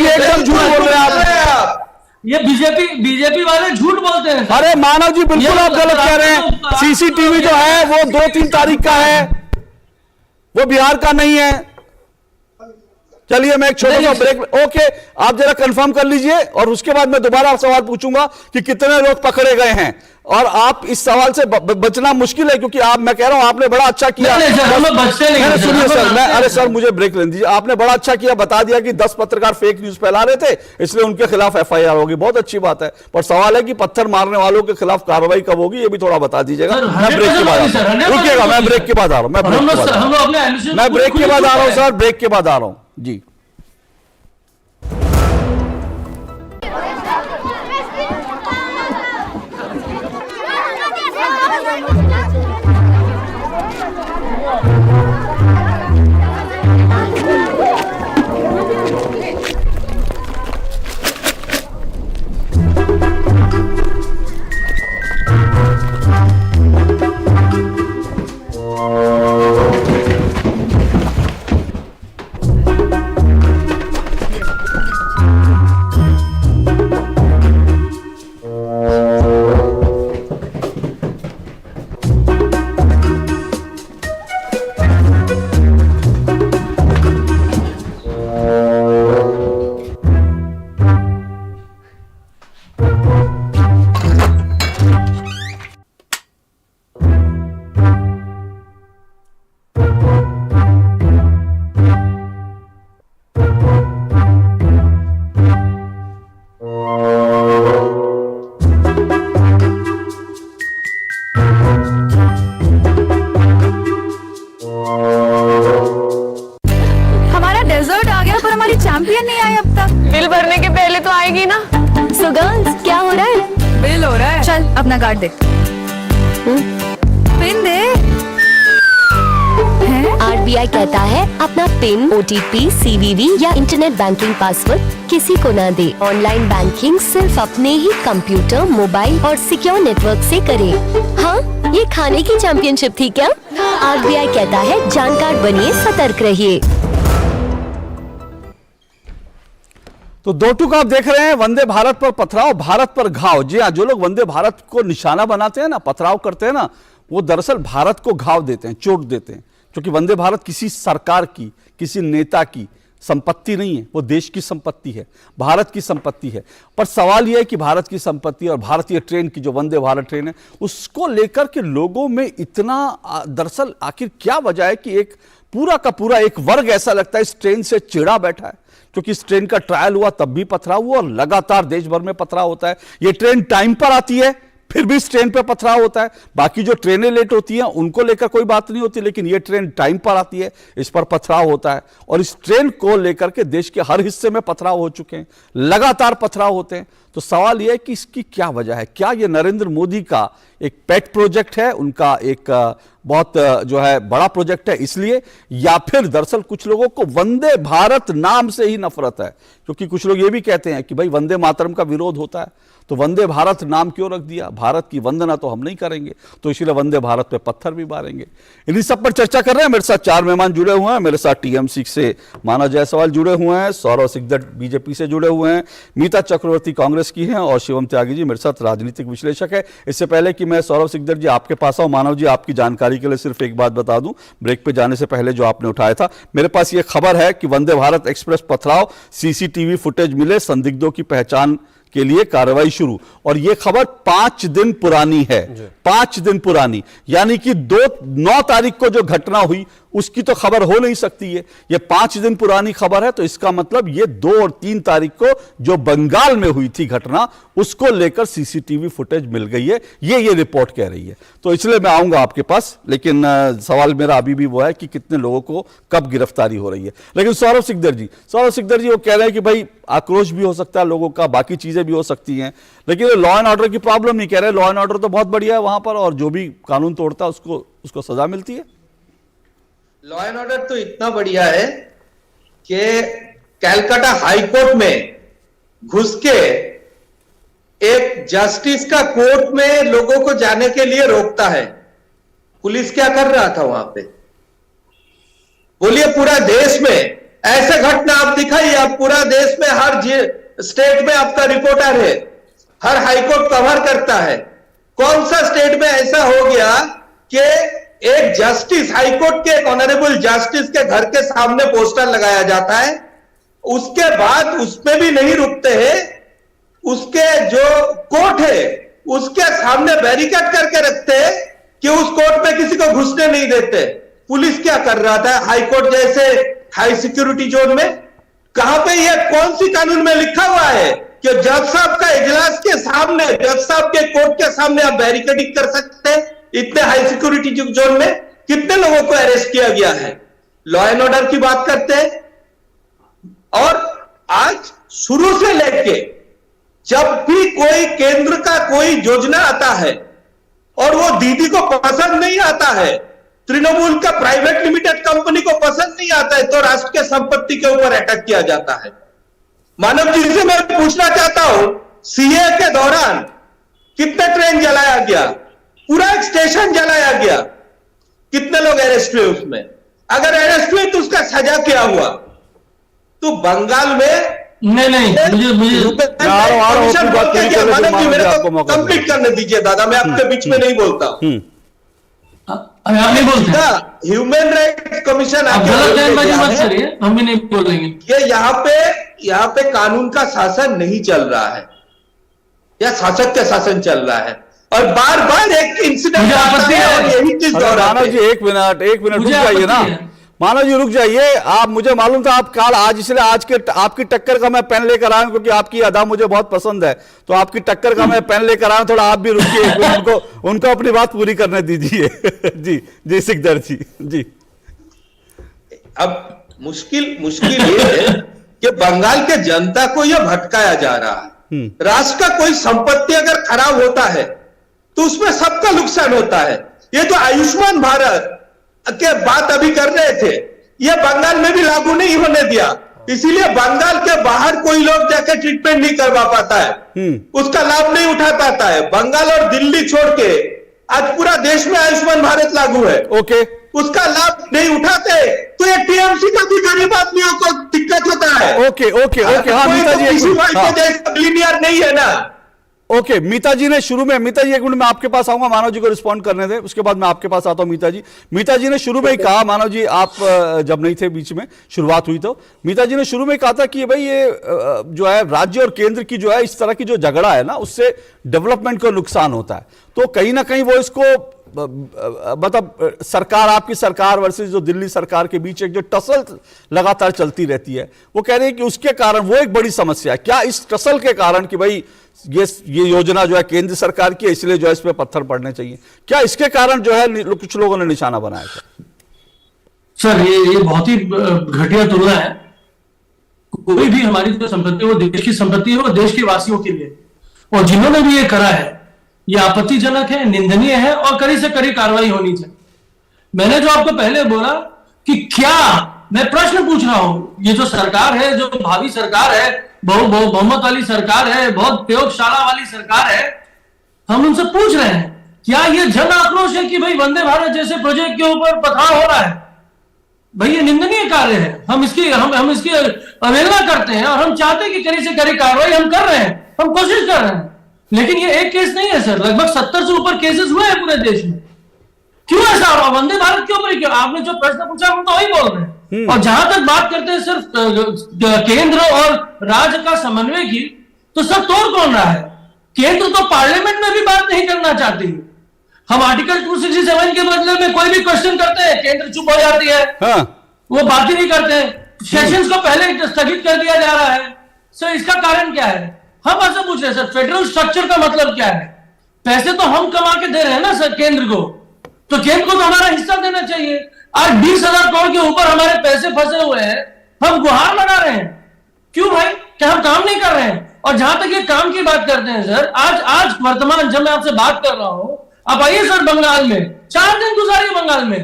एकदम झूठ बोल रहे हैं आप। ये बीजेपी वाले झूठ बोलते हैं। अरे मानव जी बिल्कुल आप गलत कह रहे हैं, सीसीटीवी जो है वो 2-3 तारीख का है, वो बिहार का नहीं है। चलिए मैं एक छोटा सा ब्रेक, ओके आप जरा कंफर्म कर लीजिए, और उसके बाद मैं दोबारा सवाल पूछूंगा कि कितने लोग पकड़े गए हैं, और आप इस सवाल से बचना मुश्किल है, क्योंकि मैं कह रहा हूं आपने बड़ा अच्छा किया। सुनिए सर, अरे सर मुझे ब्रेक लेने दीजिए, आपने बड़ा अच्छा किया, बता दिया कि 10 पत्रकार फेक न्यूज फैला रहे थे, इसलिए उनके खिलाफ एफआईआर होगी, बहुत अच्छी बात है, पर सवाल है कि पत्थर मारने वालों के खिलाफ कार्रवाई कब होगी, ये भी थोड़ा बता दीजिएगा। मैं ब्रेक के बाद रुकिएगा, मैं ब्रेक के बाद आ रहा हूं, मैं ब्रेक के बाद आ रहा हूं सर, ब्रेक के बाद आ रहा हूं जी। चैंपियन नहीं आए अब तक। बिल भरने के पहले तो आएगी ना। सो गर्ल्स क्या हो रहा है? बिल हो रहा है। चल अपना कार्ड दे। पिन दे। RBI कहता है अपना पिन, OTP, CVV या इंटरनेट बैंकिंग पासवर्ड किसी को ना दे। ऑनलाइन बैंकिंग सिर्फ अपने ही कंप्यूटर, मोबाइल और सिक्योर नेटवर्क से करें। हाँ, ये खाने की चैंपियनशिप थी क्या? RBI कहता है जानकार बनिए, सतर्क रहिए। तो 2 टूक आप देख रहे हैं, वंदे भारत पर पथराव, भारत पर घाव। जी हाँ, जो लोग वंदे भारत को निशाना बनाते हैं ना, पथराव करते हैं ना, वो दरअसल भारत को घाव देते हैं, चोट देते हैं। क्योंकि वंदे भारत किसी सरकार की, किसी नेता की संपत्ति नहीं है, वो देश की संपत्ति है, भारत की संपत्ति है। पर सवाल यह है कि भारत की संपत्ति और भारतीय ट्रेन की जो वंदे भारत ट्रेन है उसको लेकर के लोगों में इतना, दरअसल आखिर क्या वजह है कि एक पूरा का पूरा एक वर्ग ऐसा लगता है इस ट्रेन से चिढ़ा बैठा है, क्योंकि इस ट्रेन का ट्रायल हुआ तब भी पथराव हुआ और लगातार देश भर में पथराव होता है। ये ट्रेन टाइम पर आती है फिर भी इस ट्रेन पर पथराव होता है। बाकी जो ट्रेनें लेट होती हैं उनको लेकर कोई बात नहीं होती, लेकिन ये ट्रेन टाइम पर आती है, इस पर पथराव होता है। और इस ट्रेन को लेकर के देश के हर हिस्से में पथराव हो चुके हैं, लगातार पथराव होते हैं। तो सवाल यह है कि इसकी क्या वजह है? क्या ये नरेंद्र मोदी का एक पेट प्रोजेक्ट है, उनका एक बहुत जो है बड़ा प्रोजेक्ट है इसलिए, या फिर दरअसल कुछ लोगों को वंदे भारत नाम से ही नफरत है? क्योंकि कुछ लोग ये भी कहते हैं कि भाई वंदे मातरम का विरोध होता है तो वंदे भारत नाम क्यों रख दिया, भारत की वंदना तो हम नहीं करेंगे, तो इसलिए वंदे भारत पे पत्थर भी मारेंगे। इन्हीं सब पर चर्चा कर रहे हैं। मेरे साथ 4 मेहमान जुड़े हुए हैं। मेरे साथ टीएमसी से माना जायसवाल जुड़े हुए हैं, सौरव सिकदर बीजेपी से जुड़े हुए हैं, मीता चक्रवर्ती कांग्रेस की हैं और शिवम त्यागी जी मेरे साथ राजनीतिक विश्लेषक है। इससे पहले कि मैं सौरव सिकदर जी आपके पास आऊं, मानव जी आपकी जानकारी के लिए सिर्फ एक बात बता दूं, ब्रेक पे जाने से पहले जो आपने उठाया था, मेरे पास ये खबर है कि वंदे भारत एक्सप्रेस पथराव, सीसीटीवी फुटेज मिले, संदिग्धों की पहचान के लिए कार्रवाई शुरू। और यह खबर 5 दिन पुरानी है, 5 दिन पुरानी, यानी कि 9 तारीख को जो घटना हुई उसकी तो खबर हो नहीं सकती है। यह 5 दिन पुरानी खबर है, तो इसका मतलब यह 2 और 3 तारीख को जो बंगाल में हुई थी घटना उसको लेकर सीसीटीवी फुटेज मिल गई है, ये रिपोर्ट कह रही है। तो इसलिए मैं आऊंगा आपके पास, लेकिन सवाल मेरा अभी भी वो है कि कितने लोगों को कब गिरफ्तारी हो रही है। लेकिन सौरव सिकदर जी वो कह रहे हैं कि भाई आक्रोश भी हो सकता है लोगों का, बाकी चीजें भी हो सकती हैं, लेकिन लॉ एंड ऑर्डर की प्रॉब्लम नहीं कह रहे। लॉ एंड ऑर्डर तो बहुत बढ़िया है वहां पर, और जो भी कानून तोड़ता है उसको सजा मिलती है। लॉ एंड ऑर्डर तो इतना बढ़िया है कि कैलकाटा हाईकोर्ट में घुस के एक जस्टिस का कोर्ट में लोगों को जाने के लिए रोकता है। पुलिस क्या कर रहा था वहां पे? बोलिए, पूरा देश में ऐसे घटना आप दिखाइए, आप पूरा देश में हर स्टेट में आपका रिपोर्टर है, हर हाईकोर्ट कवर करता है। कौन सा स्टेट में ऐसा हो गया कि एक जस्टिस, हाईकोर्ट के एक ऑनरेबल जस्टिस के घर के सामने पोस्टर लगाया जाता है, उसके बाद उसमें भी नहीं रुकते हैं, उसके जो कोर्ट है उसके सामने बैरिकेड करके रखते हैं कि उस कोर्ट में किसी को घुसने नहीं देते। पुलिस क्या कर रहा था हाईकोर्ट जैसे हाई सिक्योरिटी जोन में? कहां पे यह कौन सी कानून में लिखा हुआ है कि जज साहब का इजलास के सामने, जज साहब के कोर्ट के सामने आप बैरिकेडिंग कर सकते हैं? इतने हाई सिक्योरिटी जोन में कितने लोगों को अरेस्ट किया गया है? लॉ एंड ऑर्डर की बात करते हैं। और आज शुरू से लेके जब भी कोई केंद्र का कोई योजना आता है और वो दीदी को पसंद नहीं आता है, तृणमूल का प्राइवेट लिमिटेड कंपनी को पसंद नहीं आता है, तो राष्ट्र के संपत्ति के ऊपर अटैक किया जाता है। मानव जी से मैं पूछना चाहता हूं, सीए के दौरान कितने ट्रेन जलाया गया? पूरा एक स्टेशन जलाया गया, कितने लोग अरेस्ट हुए उसमें? अगर अरेस्ट हुए तो उसका सजा क्या हुआ? तो बंगाल में नहीं कंप्लीट करने दीजिए दादा, मैं आपके बीच में नहीं बोलता। आप नहीं बोलते, ह्यूमन राइट्स कमीशन आप गलत बयानबाजी मत करिए, हम भी नहीं बोलेंगे। ये यहाँ पे कानून का शासन नहीं चल रहा है, या शासक का शासन चल रहा है, और बार बार एक इंसिडेंट आता है और यही चीज मानव जी एक मिनट रुक जाइए ना, मानव जी रुक जाइए। आप, मुझे मालूम था आप काल आज, इसलिए आज के आपकी टक्कर का मैं पेन लेकर आया हूं, क्योंकि आपकी अदा मुझे बहुत पसंद है, तो आपकी टक्कर का मैं पेन लेकर आया हूं। थोड़ा आप भी रुकिए, उनको अपनी बात पूरी करने दीजिए। जी सिकदर जी। अब मुश्किल ये है कि बंगाल के जनता को यह भटकाया जा रहा है। राष्ट्र का कोई संपत्ति अगर खराब होता है तो उसमें सबका नुकसान होता है। ये तो आयुष्मान भारत के बात अभी कर रहे थे, यह बंगाल में भी लागू नहीं होने दिया, इसीलिए बंगाल के बाहर कोई लोग जाकर ट्रीटमेंट नहीं करवा पाता है, उसका लाभ नहीं उठा पाता है। बंगाल और दिल्ली छोड़ के आज पूरा देश में आयुष्मान भारत लागू है, ओके, उसका लाभ नहीं उठाते तो ये टीएमसी का भी गरीब आदमियों को दिक्कत होता है। ओके हाँ, कोई तो किसी जैसा बिलियनियर नहीं है ना, ओके, मीता जी ने शुरू में, मीता जी एक मिनट मैं आपके पास आऊंगा, मानव जी को रिस्पॉन्ड करने दें, उसके बाद मैं आपके पास आता हूं। मीता जी ने शुरू में ही कहा, मानव जी आप जब नहीं थे बीच में शुरुआत हुई तो मीता जी ने शुरू में कहा था कि भाई ये जो है राज्य और केंद्र की जो है इस तरह की जो झगड़ा है ना, उससे डेवलपमेंट को नुकसान होता है। तो कहीं ना कहीं वो इसको मतलब सरकार, आपकी सरकार वर्सेस जो दिल्ली सरकार के बीच एक जो टसल लगातार चलती रहती है, वो कह रहे हैं कि उसके कारण वो एक बड़ी समस्या है। क्या इस टसल के कारण कि भाई ये योजना जो है केंद्र सरकार की है, इसलिए जो है इस पे पत्थर पड़ने चाहिए, क्या इसके कारण जो है कुछ लोगों ने निशाना बनाया था? सर ये बहुत ही घटिया तुलना है। कोई भी हमारी जो संपत्ति वो देश की संपत्ति है, वो देश के वासियों के लिए, और जिन्होंने भी ये करा है ये आपत्तिजनक है, निंदनीय है और कड़ी से कड़ी कार्रवाई होनी चाहिए। मैंने जो आपको पहले बोला कि क्या, मैं प्रश्न पूछ रहा हूं, ये जो सरकार है, जो भावी सरकार है, बहुमत वाली सरकार है, बहुत प्रयोगशाला वाली सरकार है, हम उनसे पूछ रहे हैं क्या ये जन आक्रोश है कि भाई वंदे भारत जैसे प्रोजेक्ट के ऊपर पथराव हो रहा है? भाई ये निंदनीय कार्य है, हम इसकी अवहेलना करते हैं और हम चाहते हैं कि कड़ी से कड़ी कार्रवाई हम कर रहे हैं, हम कोशिश कर रहे हैं। लेकिन ये एक केस नहीं है सर, लगभग 70 से ऊपर केसेस हुए हैं पूरे देश में। क्यों ऐसा हो रहा? वंदे भारत के ऊपर क्यों? आपने जो प्रश्न पूछा हम तो वही बोल रहे हैं। और जहां तक बात करते हैं सिर्फ केंद्र और राज्य का समन्वय की, तो सब तोड़ कौन रहा है? केंद्र तो पार्लियामेंट में भी बात नहीं करना चाहती। हम आर्टिकल 267 के बदले में कोई भी क्वेश्चन करते हैं, केंद्र चुप हो जाती है, वो बात ही नहीं करते। सेशंस को पहले स्थगित कर दिया जा रहा है। सर इसका कारण क्या है? हम ऐसा पूछ रहे हैं सर, फेडरल स्ट्रक्चर का मतलब क्या है? पैसे तो हम कमा के दे रहे हैं ना सर केंद्र को, तो केंद्र को तो हमारा हिस्सा देना चाहिए। आज 20,000 करोड़ के ऊपर हमारे पैसे फंसे हुए हैं, हम गुहार लगा रहे हैं। क्यों भाई? क्या हम काम नहीं कर रहे हैं? और जहां तक ये काम की बात करते हैं सर, आज वर्तमान जब मैं आपसे बात कर रहा हूं, आप आइए सर बंगाल में, 4 दिन गुजारिए बंगाल में,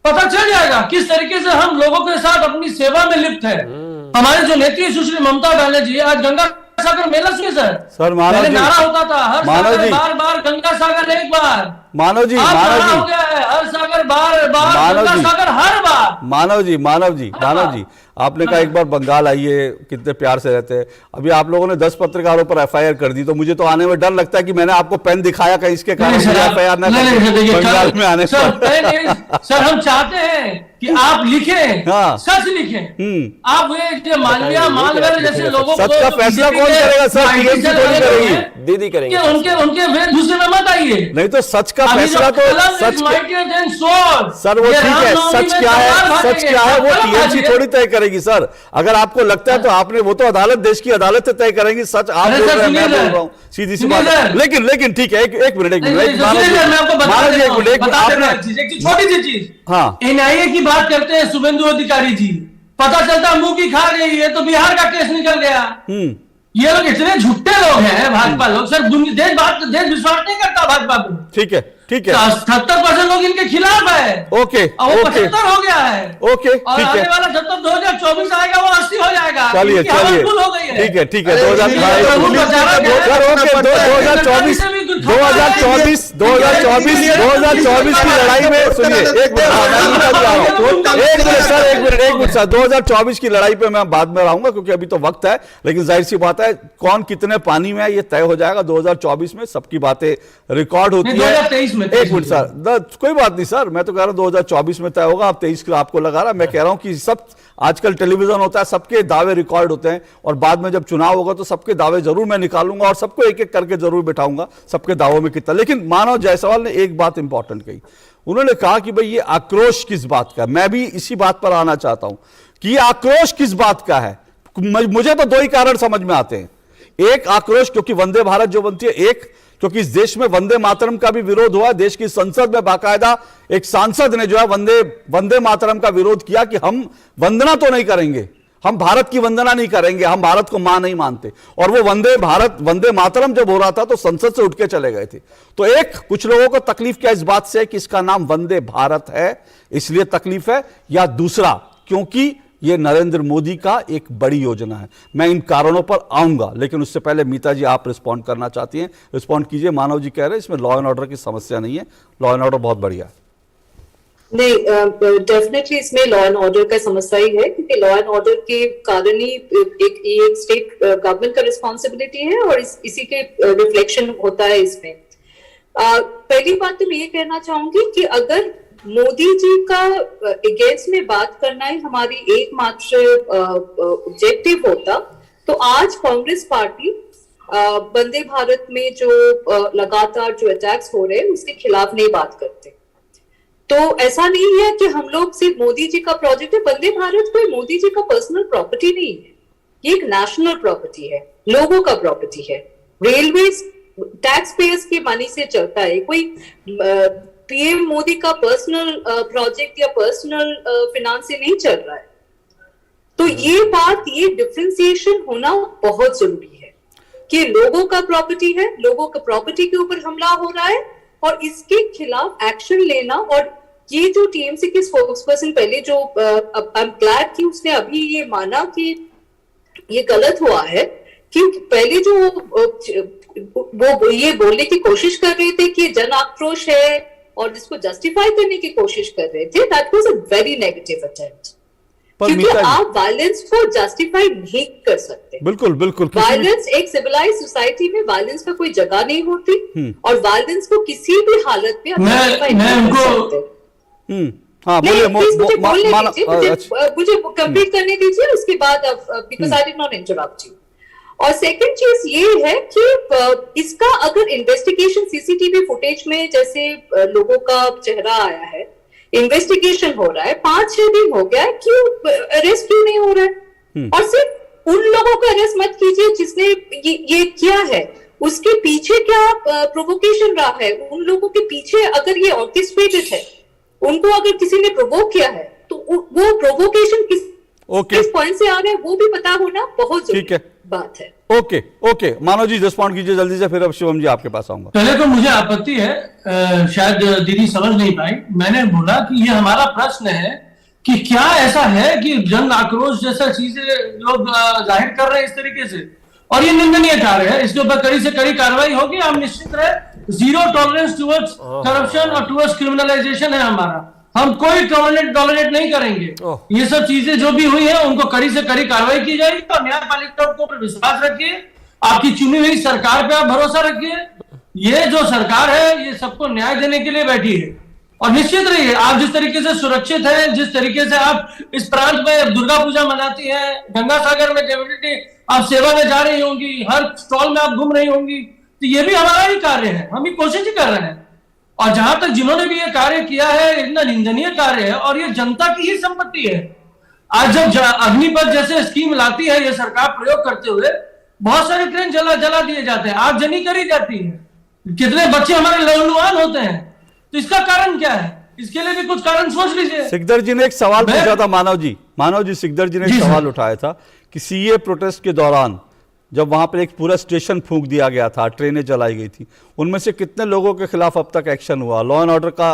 पता चल जाएगा किस तरीके से हम लोगों के साथ अपनी सेवा में लिप्त है। हमारे जो नेत्री सुश्री ममता बनर्जी आज गंगा सागर मेला सुनिए सर पहले नारा होता था हर सागर बार बार, गंगा सागर एक बार। मानव जी, हो गया है हर सागर बार बार, गंगा सागर हर बार। मानव जी आपने कहा एक बार बंगाल आइए, कितने प्यार से रहते हैं। अभी आप लोगों ने 10 पत्रकारों पर FIR कर दी, तो मुझे तो आने में डर लगता है कि मैंने आपको पेन दिखाया कहीं इसके कारण FIR न बंगाल में आने पर। सर हम चाहते हैं कि आप लिखें, सच लिखें। आप वो मालविया मालवेल जैसे लोगों को सच का फैसला कौन करेगा सर? दीदी करेंगे। उनके वेशभूषे में मत आइए। नहीं तो सच का फैसला तो सच सर वो ठीक है, सच क्या है वो TMC थोड़ी तय करेगी सर। अगर आपको लगता है तो आपने, वो तो अदालत, देश की अदालत तय करेंगी। सच आप बोल रहे हैं, मैं बोल रहा हूँ, सीधी सी बात है। लेकिन ठीक है, एक मिनट छोटी सी चीज, हाँ NIA की बात करते हैं शुभेंदु अधिकारी जी, पता चलता मुंह की खा गई है तो बिहार का केस निकल गया। ये लोग इतने झूठे लोग हैं भाजपा लोग सर, देश विश्वास नहीं करता भाजपा को। ठीक है 70% लोग इनके खिलाफ है। ओके, और वो 75 हो गया है। ओके, और आने वाला जब तक 2024 आएगा वो 80 हो जाएगा। चलिए ठीक है 2024 की लड़ाई में सुनिए, एक मिनट सर, 2024 की लड़ाई पे मैं बाद में रहूंगा क्योंकि अभी तो वक्त है। लेकिन जाहिर सी बात है, कौन कितने पानी में है ये तय हो जाएगा 2024 में। सबकी बातें रिकॉर्ड होती है। 2023 में, एक मिनट सर, कोई बात नहीं सर, मैं तो कह रहा हूं 2024 में तय होगा। आप 23 का आपको लगा रहा, मैं कह रहा हूं कि सब आजकल टेलीविजन होता है, सबके दावे रिकॉर्ड होते हैं और बाद में जब चुनाव होगा तो सबके दावे जरूर मैं निकालूंगा और सबको एक एक करके जरूर बिठाऊंगा, सबके दावों में कितना। लेकिन मानव जायसवाल ने एक बात इंपॉर्टेंट कही, उन्होंने कहा कि भाई ये आक्रोश किस बात का। मैं भी इसी बात पर आना चाहता हूं कि ये आक्रोश किस बात का है। मुझे तो 2 ही कारण समझ में आते हैं। एक, आक्रोश क्योंकि वंदे भारत जो बनती है, एक क्योंकि इस देश में वंदे मातरम का भी विरोध हुआ। देश की संसद में बाकायदा एक सांसद ने जो है वंदे मातरम का विरोध किया कि हम वंदना तो नहीं करेंगे, हम भारत की वंदना नहीं करेंगे, हम भारत को मां नहीं मानते। और वो वंदे मातरम जब हो रहा था तो संसद से उठ के चले गए थे। तो एक, कुछ लोगों को तकलीफ क्या इस बात से कि इसका नाम वंदे भारत है इसलिए तकलीफ है, या दूसरा क्योंकि ये नरेंद्र मोदी का एक बड़ी योजना है। मैं इन कारणों पर आऊंगा, लेकिन उससे पहले मीता जी आप रिस्पॉन्ड करना चाहती हैं, रिस्पॉन्ड कीजिए। मानव जी कह रहे हैं इसमें लॉ एंड ऑर्डर की समस्या नहीं है, लॉ एंड ऑर्डर बहुत बढ़िया है। नहीं, डेफिनेटली इसमें लॉ एंड ऑर्डर का समस्या ही है, क्योंकि लॉ एंड ऑर्डर के कारण ही एक स्टेट गवर्नमेंट का रिस्पॉन्सिबिलिटी है और इसी के रिफ्लेक्शन होता है इसमें। पहली बात तो मैं ये कहना चाहूंगी कि अगर मोदी जी का अगेंस्ट में बात करना ही हमारी एकमात्र ऑब्जेक्टिव होता, तो आज कांग्रेस पार्टी वंदे भारत में जो लगातार जो अटैक्स हो रहे हैं उसके खिलाफ नहीं बात करते। तो ऐसा नहीं है कि हम लोग सिर्फ मोदी जी का प्रोजेक्ट है। वंदे भारत कोई मोदी जी का पर्सनल प्रॉपर्टी नहीं है, ये एक नेशनल प्रॉपर्टी है, लोगों का प्रॉपर्टी है। रेलवे टैक्स पेयर्स की मनी से चलता है, कोई पीएम मोदी का पर्सनल प्रोजेक्ट या पर्सनल फिनांस से नहीं चल रहा है। तो ये बात, ये डिफरेंशिएशन होना बहुत जरूरी है कि लोगों का प्रॉपर्टी है, लोगों का प्रॉपर्टी के ऊपर हमला हो रहा है और इसके खिलाफ एक्शन लेना। और ये जो टीएमसी के स्पोक्सपर्सन पहले जो आई एम ग्लैड कि उसने अभी ये माना कि ये गलत हुआ है, क्योंकि पहले जो वो ये बोलने की कोशिश कर रहे थे कि जन आक्रोश है और इसको जस्टिफाई करने की कोशिश कर रहे थे, that was a very negative attempt, क्योंकि आप वायलेंस को जस्टिफाई नहीं कर सकते। बिल्कुल बिल्कुल, वायलेंस एक सिविलाइज सोसाइटी में वायलेंस का कोई जगह नहीं होती और वायलेंस को किसी भी हालत में जस्टिफाई नहीं कर सकते। हाँ, मुझे कंप्लीट करने दीजिए, उसके बाद because I did not interrupt you. और सेकंड चीज ये है कि इसका अगर इन्वेस्टिगेशन सीसीटीवी फुटेज में जैसे लोगों का चेहरा आया है, इन्वेस्टिगेशन हो रहा है, 5-6 दिन हो गया है, क्यों अरेस्ट क्यों नहीं हो रहा है? और सिर्फ उन लोगों को अरेस्ट मत कीजिए जिसने ये किया है, उसके पीछे क्या प्रोवोकेशन रहा है, उन लोगों के पीछे अगर ये ऑर्केस्ट्रेटेड है, उनको अगर किसी ने प्रोवोक किया है तो वो प्रोवोकेशन किस पॉइंट से आ रहे हैं वो भी पता होना बहुत जरूरी बात है। ओके मानव जी रिस्पॉन्ड कीजिए जल्दी से, फिर अब शिवम जी आपके पास आऊंगा। पहले तो मुझे आपत्ति है, शायद दीदी समझ नहीं पाई, मैंने बोला कि ये हमारा प्रश्न है कि क्या ऐसा है कि जन आक्रोश जैसा चीजें लोग जाहिर कर रहे हैं इस तरीके से, और ये निंदनीय कार्य है, इसके ऊपर कड़ी से कड़ी कार्रवाई होगी। हम निश्चित रहे, जीरो टॉलरेंस टुवर्ड्स करप्शन और टुवर्ड्स क्रिमिनलाइजेशन है हमारा, हम कोई टॉलरेट नहीं करेंगे। ये सब चीजें जो भी हुई है उनको कड़ी से कड़ी कार्रवाई की जाएगी और न्यायपालिका को ऊपर विश्वास रखिए, आपकी चुनी हुई सरकार पे आप भरोसा रखिए। ये जो सरकार है ये सबको न्याय देने के लिए बैठी है, और निश्चित रहिए आप जिस तरीके से सुरक्षित हैं, जिस तरीके से आप इस प्रांत में दुर्गा पूजा मनाती हैं, गंगा सागर में डेफिनेटली आप सेवा में जा रही होंगी, हर स्टॉल में आप घूम रही होंगी, तो ये भी हमारा ही कार्य है, हम ही कोशिश ही कर रहे हैं। और जहां तक जिन्होंने भी ये कार्य किया है, इतना निंदनीय कार्य है और ये जनता की ही संपत्ति है। आज जब अग्निपथ जैसे स्कीम लाती है ये सरकार प्रयोग करते हुए, बहुत सारे ट्रेन जला दिए जाते हैं, आगजनी करी जाती है, कितने बच्चे हमारे लहूलुहान होते हैं, तो इसका कारण क्या है? इसके लिए भी कुछ कारण सोच लीजिए। सिकदर जी ने एक सवाल पूछा था, मानव जी सिकदर जी ने एक सवाल उठाया था कि सीए प्रोटेस्ट के दौरान जब वहां पर एक पूरा स्टेशन फूंक दिया गया था, ट्रेनें जलाई गई थी, उनमें से कितने लोगों के खिलाफ अब तक एक्शन हुआ? लॉ एंड ऑर्डर का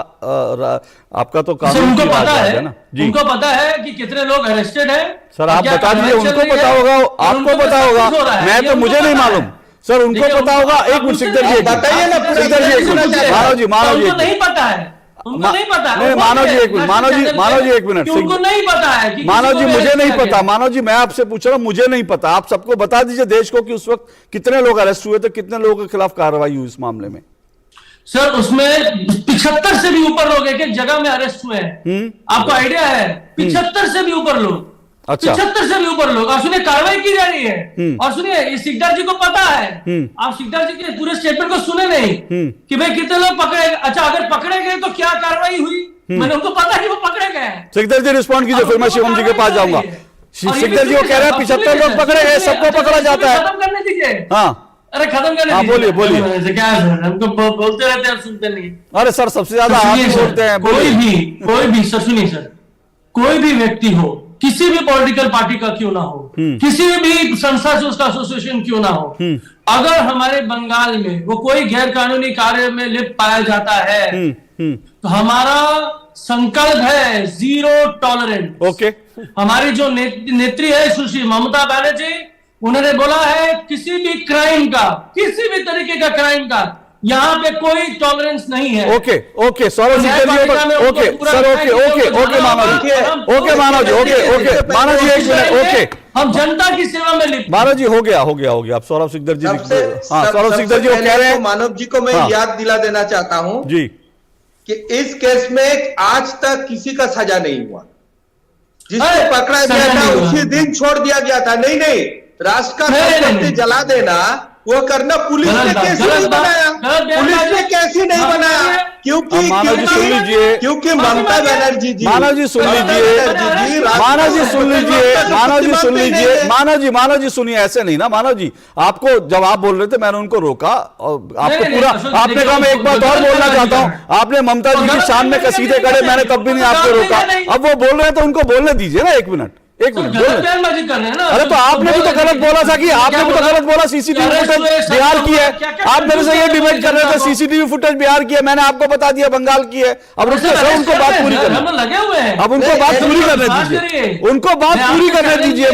आपका तो कानून उनको पता है ना जी, उनको पता है कि कितने लोग अरेस्टेड हैं। सर आप बता दीजिए, उनको पता होगा, आपको पता होगा, मैं तो मुझे नहीं मालूम सर, उनको पता होगा। एक मिनट सिकदर जी बताइए ना, सिकदर जी मानव जी नहीं पता है, उनको नहीं पता है। मानव जी एक मिनट उनको नहीं पता है कि मानव जी मुझे नहीं पता। मानव जी मैं आपसे पूछ रहा हूं, मुझे नहीं पता, आप सबको बता दीजिए देश को कि उस वक्त कितने लोग अरेस्ट हुए थे, कितने लोगों के खिलाफ कार्रवाई हुई इस मामले में। सर उसमें 75 से भी ऊपर लोग एक एक जगह में अरेस्ट हुए हैं, आपको आइडिया है? 75 से भी ऊपर लोग, 75 से भी ऊपर लोग, और सुनिए कार्रवाई की जा रही है। और सुनिए सिकदर जी को पता है, आप सिकदर जी के पूरे स्टेटमेंट को सुने नहीं कि भाई कितने लोग पकड़े, अच्छा अगर पकड़े गए तो क्या कार्रवाई हुई, मैंने उनको पता है वो पकड़े गए। सिकदर जी रिस्पॉन्ड कीजिए, फिर मैं शिवम जी के पास जाऊंगा। सिकदर जी वो कह रहे हैं 75 लोग पकड़े गए, सबको पकड़ा जाता है। खत्म करने दीजिए। हाँ अरे खत्म करने दीजिए। बोलिए क्या है, हमको बोलते रहते हैं, सुनते नहीं। अरे सर सबसे ज्यादा आप बोलते हैं। कोई भी सर सुनिए सर, कोई भी व्यक्ति हो, किसी भी पॉलिटिकल पार्टी का क्यों ना हो, किसी भी संस्था से उसका एसोसिएशन क्यों ना हो, अगर हमारे बंगाल में वो कोई गैर कानूनी कार्य में लिप्त पाया जाता है तो हमारा संकल्प है जीरो टॉलरेंस। ओके, हमारी जो नेत्री है सुश्री ममता बनर्जी, उन्होंने बोला है किसी भी क्राइम का, किसी भी तरीके का क्राइम का यहाँ पे कोई टॉलरेंस नहीं है। ओके ओके सौरभ सिकदर जी, ओके सर, ओके मानव जी, ओके मानव जी, ओके मानव जी, एक मिनट, ओके हम जनता की सेवा में लिप्त। मानव जी, हो गया आप सौरभ सिकदर जी, हाँ सौरभ सिकदर जी वो कह रहे हैं। मानव जी को मैं याद दिला देना चाहता हूं जी कि इस केस में आज तक किसी का सजा नहीं हुआ। जिसको पकड़ा गया था उसी दिन छोड़ दिया गया था। नहीं, राष्ट्र का संपत्ति जला देना वो करना पुलिस ने कैसे नहीं बनाया, पुलिस ने कैसे नहीं बनाया, क्योंकि मानव जी सुन लीजिए, क्योंकि ममता बनर्जी जी, मानव जी सुन लीजिए, मानव जी सुन लीजिए, मानव जी सुनिए, ऐसे नहीं ना मानव जी, आपको जब आप बोल रहे थे मैंने उनको रोका और आपको पूरा आपने कहा मैं एक बात और बोलना चाहता हूं, आपने ममता जी की शान में कसीदे करे, मैंने तब भी नहीं आपको रोका। अब वो बोल रहे हैं तो उनको बोलने दीजिए ना, एक मिनट अरे तो आपने भी तो गलत बोला था कि आपने भी तो गलत बोला सीसीटीवी फुटेज बिहार की है। आप मेरे से ये डिबेट कर रहे थे सीसीटीवी फुटेज बिहार की है, मैंने आपको बता दिया बंगाल की है। अब रुकिए सर, उनको बात पूरी करने, अब उनको बात पूरी करने दीजिए, उनको बात पूरी करने दीजिए।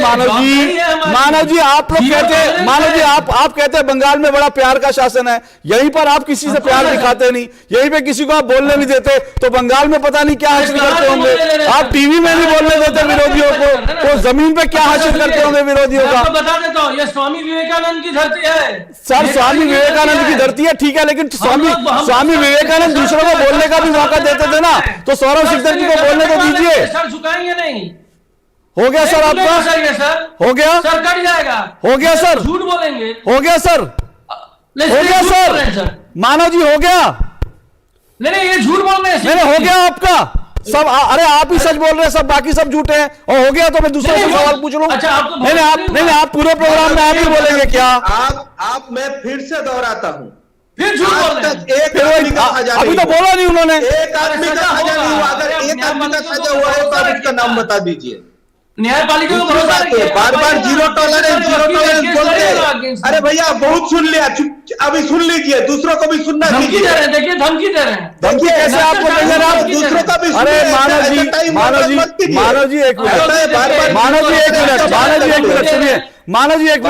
मानव जी आप लोग कहते हैं, मानव जी आप कहते हैं बंगाल में बड़ा प्यार का शासन है, यहीं पर आप किसी से प्यार दिखाते नहीं, यहीं पे किसी को आप बोलने नहीं देते, तो बंगाल में पता नहीं क्या हासिल करते होंगे। आप टीवी में नहीं बोलने देते विरोधियों को, तो जमीन पे क्या हासिल करते होंगे विरोधियों का। बता देता हूँ, ये स्वामी विवेकानंद की धरती है सर, स्वामी विवेकानंद की धरती है, ठीक है, लेकिन स्वामी विवेकानंद दूसरों को बोलने का भी मौका देते थे ना, तो सौरभ सिकदर जी को बोलने तो दीजिए। सर झुकाएंगे नहीं। हो गया सर आपका, सर हो गया सर, कट जाएगा, हो गया सर, झूठ बोलेंगे, हो गया सर, हो गया सर, मानव जी हो गया, नहीं ये झूठ बोल रहे हैं, हो गया आपका सब। अरे आप ही सच बोल रहे हैं, सब बाकी सब झूठे हैं, और हो गया तो मैं दूसरे से सवाल पूछ लूं। अच्छा, नहीं आप पूरे प्रोग्राम में आप ही बोलेंगे क्या? आप मैं फिर से दोहराता हूं, फिर झूठ बोल रहे हैं। एक आदमी का सजा अभी तो बोला नहीं उन्होंने, एक आदमी का सजा नहीं हुआ। अगर एक आदमी का सजा हुआ है तो आप उसका नाम बता दीजिए। न्यायपालिका को भरोसा रखिए। बार जीरो टॉलरेंस बोलते हैं। अरे भैया बहुत सुन लिया, अभी सुन लीजिए, दूसरों को भी सुनना धमकी दे रहे हैं, देखिए धमकी दे रहे हैं। धमकी कैसे आपको देंगे आप दूसरों का भी? अरे मानव जी एक मिनट, मानव जी एक मिनट, मानव जी एक मिनट सुनिए, मानव जी एक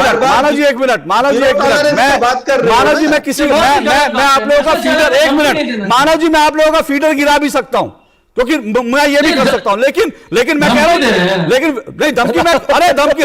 मिनट, मानव जी मैं किसी मैं आप लोगों का फीडर, एक मिनट मानव जी, मैं आप लोगों का फीडर गिरा भी सकता हूं, क्योंकि मैं ये भी कर सकता हूं, लेकिन मैं कह रहा हूं, लेकिन नहीं धमकी में, अरे धमकी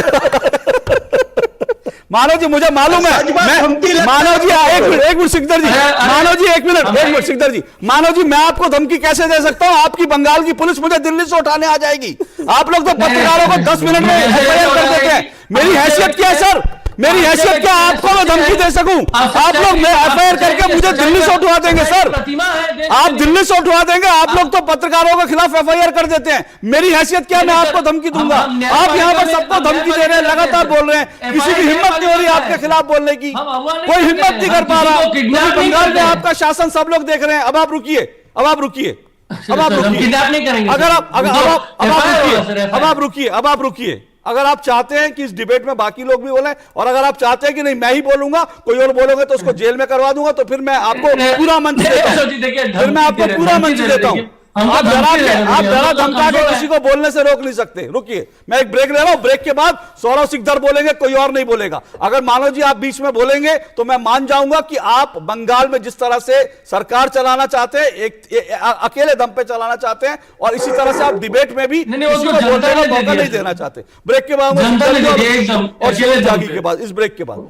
मानव जी मुझे मालूम है, मैं मानव जी एक मिनट सिकदर जी, मानव जी एक मिनट सिकदर जी, मानव जी मैं आपको धमकी कैसे दे सकता हूं? आपकी बंगाल की पुलिस मुझे दिल्ली से उठाने आ जाएगी। आप लोग तो पत्रकारों को 10 मिनट में एफआईआर कर देते हैं। मेरी हैसियत क्या है सर? मेरी हैसियत क्या आपको मैं धमकी दे सकूं? आप लोग मैं एफआईआर करके मुझे दिल्ली से उठवा देंगे सर, आप दिल्ली से उठवा देंगे। आप लोग तो पत्रकारों के खिलाफ एफआईआर कर देते हैं। मेरी हैसियत क्या, मैं आपको धमकी दूंगा? आप यहाँ पर सबको धमकी दे रहे हैं, लगातार बोल रहे हैं, किसी की हिम्मत नहीं हो रही आपके खिलाफ बोलने की, कोई हिम्मत नहीं कर पा रहा। बंगाल में आपका शासन सब लोग देख रहे हैं। अब आप रुकिए, अब आप रुकिए, अगर आप चाहते हैं कि इस डिबेट में बाकी लोग भी बोलें, और अगर आप चाहते हैं कि नहीं मैं ही बोलूंगा, कोई और बोलोगे तो उसको जेल में करवा दूंगा, तो फिर मैं आपको पूरा मंच देता हूं, फिर मैं आपको पूरा मंच देता हूं। आप डरा धमका के किसी को बोलने से रोक नहीं सकते। रुकिए, मैं एक ब्रेक ले रहा हूं, ब्रेक के बाद सौरभ सिकदर बोलेंगे, कोई और नहीं बोलेगा। अगर मानव जी आप बीच में बोलेंगे तो मैं मान जाऊंगा कि आप बंगाल में जिस तरह से सरकार चलाना चाहते हैं, एक अकेले दम पे चलाना चाहते हैं, और इसी तरह से आप डिबेट में भी किसी को बोलने का मौका नहीं देना चाहते। ब्रेक के बाद और जागी के बाद, इस ब्रेक के बाद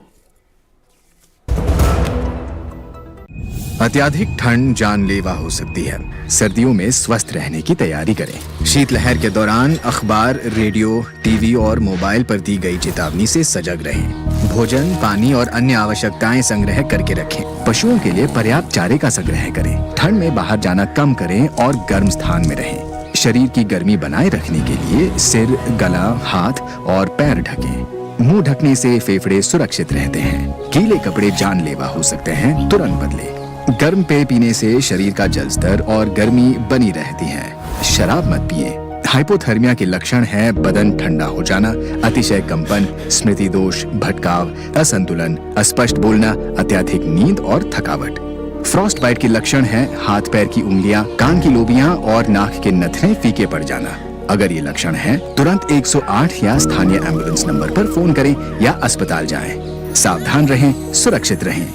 अत्यधिक ठंड जानलेवा हो सकती है। सर्दियों में स्वस्थ रहने की तैयारी करें। शीतलहर के दौरान अखबार, रेडियो, टीवी और मोबाइल पर दी गई चेतावनी से सजग रहें। भोजन, पानी और अन्य आवश्यकताएं संग्रह करके रखें। पशुओं के लिए पर्याप्त चारे का संग्रह करें। ठंड में बाहर जाना कम करें और गर्म स्थान में रहें। शरीर की गर्मी बनाए रखने के लिए सिर, गला, हाथ और पैर ढकें। मुंह ढकने से फेफड़े सुरक्षित रहते हैं। गीले कपड़े जानलेवा हो सकते हैं, तुरंत बदलें। गर्म पेय पीने से शरीर का जल स्तर और गर्मी बनी रहती है। शराब मत पिए। हाइपोथर्मिया के लक्षण है बदन ठंडा हो जाना, अतिशय कंपन, स्मृति दोष, भटकाव, असंतुलन, अस्पष्ट बोलना, अत्यधिक नींद और थकावट। फ्रॉस्ट बाइट के लक्षण है हाथ पैर की उंगलियां, कान की लोबियां और नाक के नथने फीके पड़ जाना। अगर ये लक्षण है तुरंत 108 या स्थानीय एम्बुलेंस नंबर पर फोन करें या अस्पताल जाएं। सावधान रहें, सुरक्षित रहें।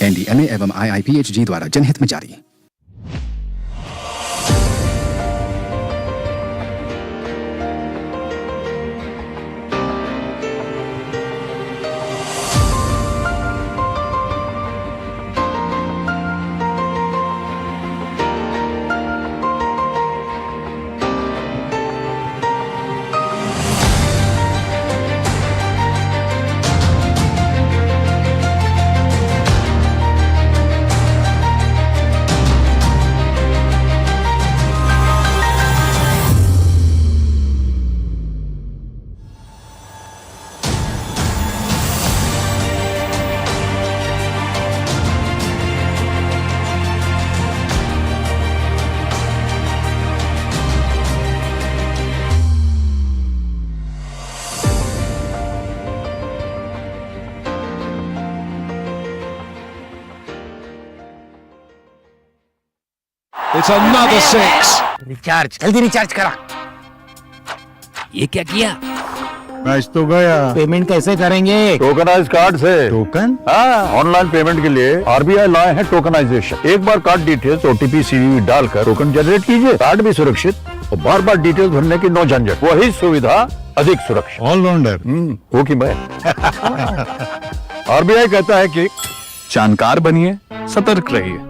NDMA एवं IIPHG द्वारा जनहित में जारी। It's another six. रिचार्ज, जल्दी रिचार्ज करा। ये क्या किया? मैच तो गया। पेमेंट कैसे करेंगे? टोकनाइज कार्ड से। टोकन? हाँ, ऑनलाइन पेमेंट के लिए RBI लाए हैं टोकनाइजेशन। एक बार कार्ड डिटेल्स OTP CVV डालकर टोकन जनरेट कीजिए, कार्ड भी सुरक्षित और बार बार डिटेल्स भरने की नो झंझट, वही सुविधा अधिक सुरक्षित। ऑलराउंडर हो कि मैं RBI कहता है कि जानकार बनिए, सतर्क रहिए।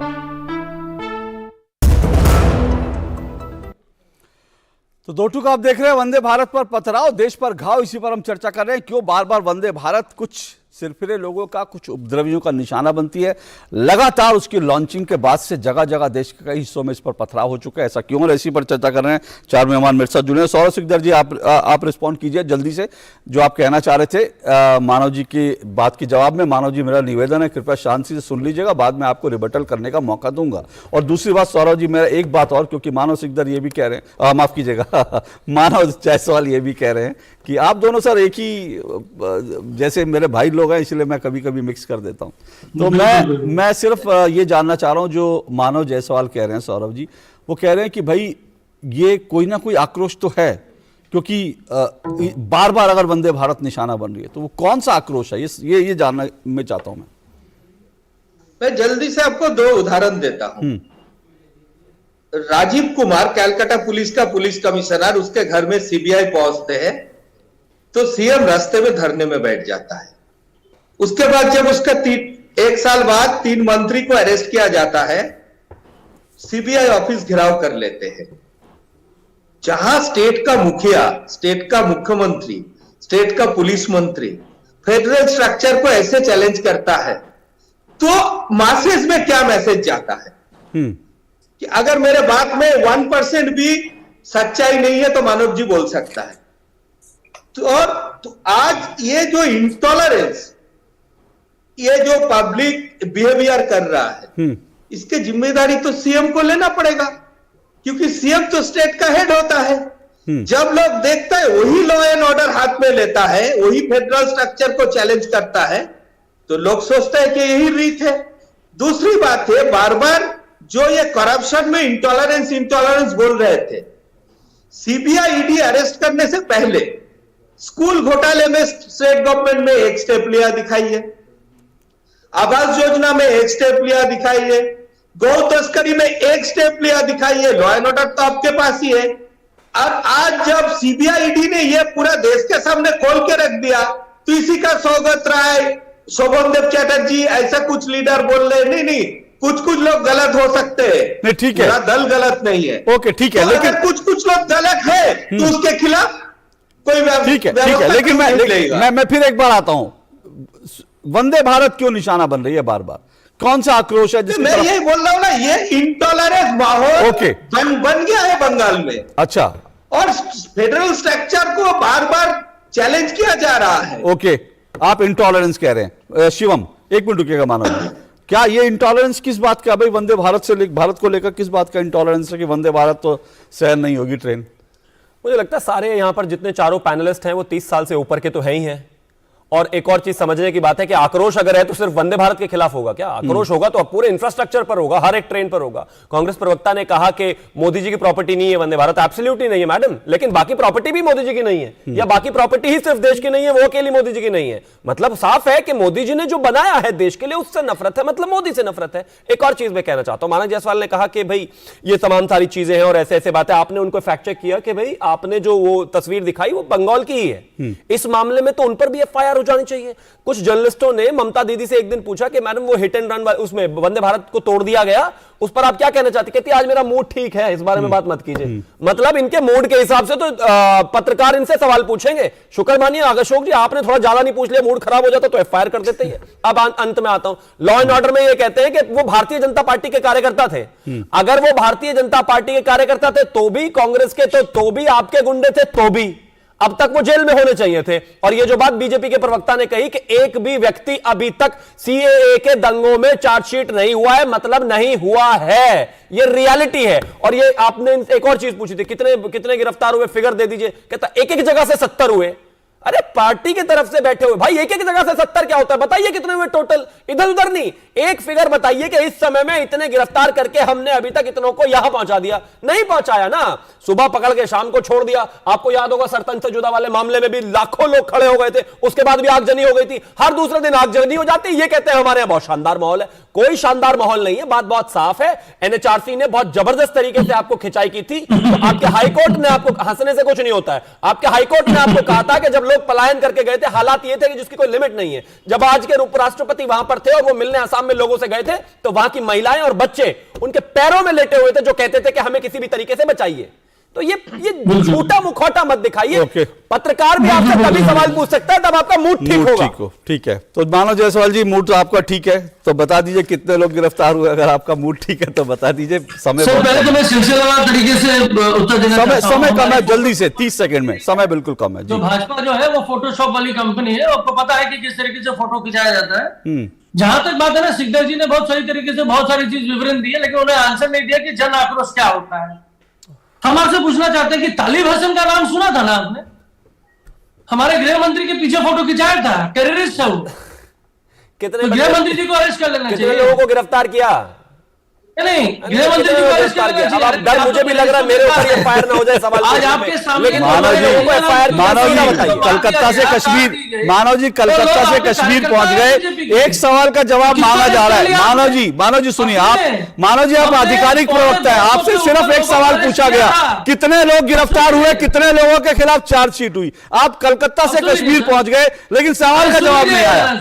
तो दो टूक आप देख रहे हैं वंदे भारत पर पथराव, देश पर घाव, इसी पर हम चर्चा कर रहे हैं। क्यों बार बार वंदे भारत कुछ सिरफिरे लोगों का, कुछ उपद्रवियों का निशाना बनती है। लगातार उसकी लॉन्चिंग के बाद से जगह जगह देश के कई हिस्सों में इस पर पथराव हो चुका है। ऐसा क्यों है, इसी पर चर्चा कर रहे हैं। चार मेहमान मेरे साथ जुड़े हैं। सौरभ सिकदर जी, आप रिस्पॉन्ड कीजिए जल्दी से, जो आप कहना चाह रहे थे मानव जी की बात के जवाब में। मानव जी, मेरा निवेदन है कृपया शांति से सुन लीजिएगा, बाद में आपको रिबटल करने का मौका दूंगा। और दूसरी बात सौरभ जी, मेरा एक बात और, क्योंकि मानव सिकदर ये भी कह रहे हैं, माफ कीजिएगा मानव जायसवाल ये भी कह रहे हैं कि आप दोनों सर एक ही जैसे मेरे भाई लोग हैं, इसलिए मैं कभी कभी मिक्स कर देता हूं। तो मैं सिर्फ ये जानना चाह रहा हूं, जो मानव जायसवाल कह रहे हैं सौरभ जी, वो कह रहे हैं कि भाई ये कोई ना कोई आक्रोश तो है, क्योंकि बार बार अगर वंदे भारत निशाना बन रही है तो वो कौन सा आक्रोश है, ये जानना मैं चाहता हूं। मैं जल्दी से आपको दो उदाहरण देता हूं। राजीव कुमार कलकत्ता पुलिस का पुलिस कमिश्नर, उसके घर में CBI पहुंचते हैं तो CM रास्ते में धरने में बैठ जाता है। उसके बाद जब उसका 1 साल बाद 3 मंत्री को अरेस्ट किया जाता है, CBI ऑफिस घिराव कर लेते हैं। जहां स्टेट का मुखिया, स्टेट का मुख्यमंत्री, स्टेट का पुलिस मंत्री फेडरल स्ट्रक्चर को ऐसे चैलेंज करता है, तो मासेस में क्या मैसेज जाता है कि अगर मेरे बात में 1% भी सच्चाई नहीं है तो मानव जी बोल सकता है। तो आज ये जो इंटॉलरेंस, ये जो पब्लिक बिहेवियर कर रहा है, इसकी जिम्मेदारी तो CM को लेना पड़ेगा, क्योंकि CM तो स्टेट का हेड होता है। जब लोग देखते हैं वही लॉ एंड ऑर्डर हाथ में लेता है, वही फेडरल स्ट्रक्चर को चैलेंज करता है, तो लोग सोचते हैं कि यही रीत है। दूसरी बात है, बार बार जो ये करप्शन में इंटॉलरेंस बोल रहे थे, CBI ED अरेस्ट करने से पहले स्कूल घोटाले में स्टेट गवर्नमेंट में एक स्टेप लिया दिखाई है, आवास योजना में एक स्टेप लिया दिखाई है, गौ तस्करी में एक स्टेप लिया दिखाई है। लॉ एंड ऑर्डर तो आपके पास ही है। अब आज जब CBI ED ने ये पूरा देश के सामने खोल के रख दिया, तो इसी का सौगत राय, शोभन देव चैटर्जी, ऐसा कुछ लीडर बोल रहे नहीं, कुछ लोग गलत हो सकते हैं, नहीं ठीक है, मेरा दल गलत नहीं है, ओके ठीक है, तो लेकिन अगर कुछ लोग गलत है तो उसके खिलाफ कोई ठीक है, लेकिन मैं फिर एक बार आता हूं, वंदे भारत क्यों निशाना बन रही है बार बार, कौन सा आक्रोश है? मैं यही बोल रहा हूं ना, ये इंटॉलरेंस माहौल ओके बन गया है बंगाल में। अच्छा, और फेडरल स्ट्रक्चर को बार बार चैलेंज किया जा रहा है। ओके, आप इंटॉलरेंस कह रहे हैं। शिवम, एक मिनट रुकिएगा मानव, क्या ये इंटॉलरेंस किस बात का, भाई वंदे भारत से भारत को लेकर किस बात का इंटॉलरेंस है कि वंदे भारत तो सहन नहीं होगी ट्रेन? मुझे लगता है सारे यहाँ पर जितने चारों पैनलिस्ट हैं वो 30 साल से ऊपर के तो है ही हैं, और एक और चीज समझने की बात है कि आक्रोश अगर है तो सिर्फ वंदे भारत के खिलाफ होगा क्या? आक्रोश होगा तो अब पूरे इंफ्रास्ट्रक्चर पर होगा, हर एक ट्रेन पर होगा। कांग्रेस प्रवक्ता ने कहा कि मोदी जी की प्रॉपर्टी नहीं है वंदे भारत, एब्सोल्युटली नहीं है मैडम, लेकिन बाकी प्रॉपर्टी भी मोदी जी की नहीं है, या बाकी प्रॉपर्टी ही सिर्फ देश की नहीं है, वो अकेली मोदी जी की नहीं है। मतलब साफ है कि मोदी जी ने जो बनाया है देश के लिए उससे नफरत है, मतलब मोदी से नफरत है। एक और चीज मैं कहना चाहता हूं, मानक जायसवाल ने कहा कि भाई ये तमाम सारी चीजें हैं और ऐसे ऐसे बातें, आपने उनको फैक्ट चेक किया कि भाई आपने जो वो तस्वीर दिखाई वो बंगाल की ही है। इस मामले में तो उन पर भी एफआईआर हो जानी चाहिए। कुछ जर्नलिस्टों ने ममता दीदी से एक दिन पूछा कि मैडम वो हिट एंड रन उसमें वंदे भारत को तोड़ दिया गया, उस पर आप क्या कहना चाहती? कहती आज मेरा मूड ठीक है, इस बारे में बात मत कीजिए। मतलब इनके मूड के हिसाब से तो पत्रकार इनसे सवाल पूछेंगे। शुक्र मानिए अशोक जी, आपने थोड़ा ज्यादा नहीं पूछ लिया, मूड खराब हो जाता तो एफआईआर कर देते ही। अब अंत में आता हूं, लॉ एंड ऑर्डर में ये कहते हैं कि वो भारतीय जनता पार्टी के कार्यकर्ता थे। अगर वो भारतीय जनता पार्टी के कार्यकर्ता थे तो भी, कांग्रेस के तो भी, आपके गुंडे थे तो भी, अब तक वो जेल में होने चाहिए थे। और ये जो बात बीजेपी के प्रवक्ता ने कही कि एक भी व्यक्ति अभी तक सीएए के दंगों में चार्जशीट नहीं हुआ है, मतलब नहीं हुआ है, ये रियलिटी है। और ये आपने एक और चीज पूछी थी, कितने गिरफ्तार हुए, फिगर दे दीजिए। कहता एक एक जगह से 70 हुए। अरे पार्टी की तरफ से बैठे हुए भाई, एक एक जगह से 70 क्या होता है बताइए, कितने हुए टोटल? इधर उधर नहीं, एक फिगर बताइए कि इस समय में इतने गिरफ्तार करके हमने अभी तक इतनों को यहां पहुंचा दिया। नहीं पहुंचाया ना, सुबह पकड़ के शाम को छोड़ दिया। आपको याद होगा सरपंच से जुदा वाले मामले में भी लाखों लोग खड़े हो गए थे, उसके बाद भी आगजनी हो गई थी, हर दूसरे दिन आगजनी हो जाती। ये कहते हैं हमारे यहां बहुत शानदार माहौल है, कोई शानदार माहौल नहीं है। बात बहुत साफ है, एनएचआरसी ने बहुत जबरदस्त तरीके से आपको खिंचाई की थी। तो आपके हाईकोर्ट ने आपको, हंसने से कुछ नहीं होता है, आपके हाईकोर्ट ने आपको कहा था कि जब लोग पलायन करके गए थे, हालात ये थे कि जिसकी कोई लिमिट नहीं है। जब आज के उपराष्ट्रपति वहां पर थे और वो मिलने असम में लोगों से गए थे, तो वहां की महिलाएं और बच्चे उनके पैरों में लेटे हुए थे, जो कहते थे कि हमें किसी भी तरीके से बचाइए। तो ये झूठा मुखौटा मत दिखाइए। पत्रकार भी आपसे तभी सवाल पूछ सकता है तब आपका मूड ठीक होगा। ठीक है, तो मानव जायसवाल जी मूड तो आपका ठीक है, तो बता दीजिए कितने लोग गिरफ्तार हुए? अगर आपका मूड ठीक है तो बता दीजिए। समय पहले तो मैं सिलसिलेवार तरीके से उत्तर देना समय कम है, जल्दी से 30 सेकंड में, समय बिल्कुल कम है। जो भाजपा जो है वो फोटोशॉप वाली कंपनी है, आपको पता है कि किस तरीके से फोटो खिंचाया जाता है। जहां तक बात है ना, सिकदर जी ने बहुत सही तरीके से बहुत सारी चीज विवरण दी है, लेकिन उन्हें आंसर नहीं दिया कि जन आक्रोश क्या होता है। हम आपसे पूछना चाहते हैं कि तालिब हसन का नाम सुना था ना आपने? हमारे गृह मंत्री के पीछे फोटो खिंचाया था, टेररिस्ट है वो। कितने गृह मंत्री जी को अरेस्ट कर लेना चाहिए। लोगों को गिरफ्तार किया नहीं, गृह मंत्री जी को अरेस्ट कर लेना चाहिए। अब डर मुझे भी लग रहा है मेरे ऊपर एफआईआर ना हो जाए सवाल। आज आपके सामने मानव जी कलकत्ता से कश्मीर, मानव जी कलकत्ता से कश्मीर पहुंच गए, एक सवाल का जवाब मांगा जा रहा है। मानव जी सुनिए, आप मानव जी आप आधिकारिक प्रवक्ता है, आपसे सिर्फ एक सवाल पूछा गया, कितने लोग गिरफ्तार हुए, कितने लोगों के खिलाफ चार्जशीट हुई? आप कलकत्ता से कश्मीर पहुंच गए, लेकिन सवाल का जवाब नहीं आया।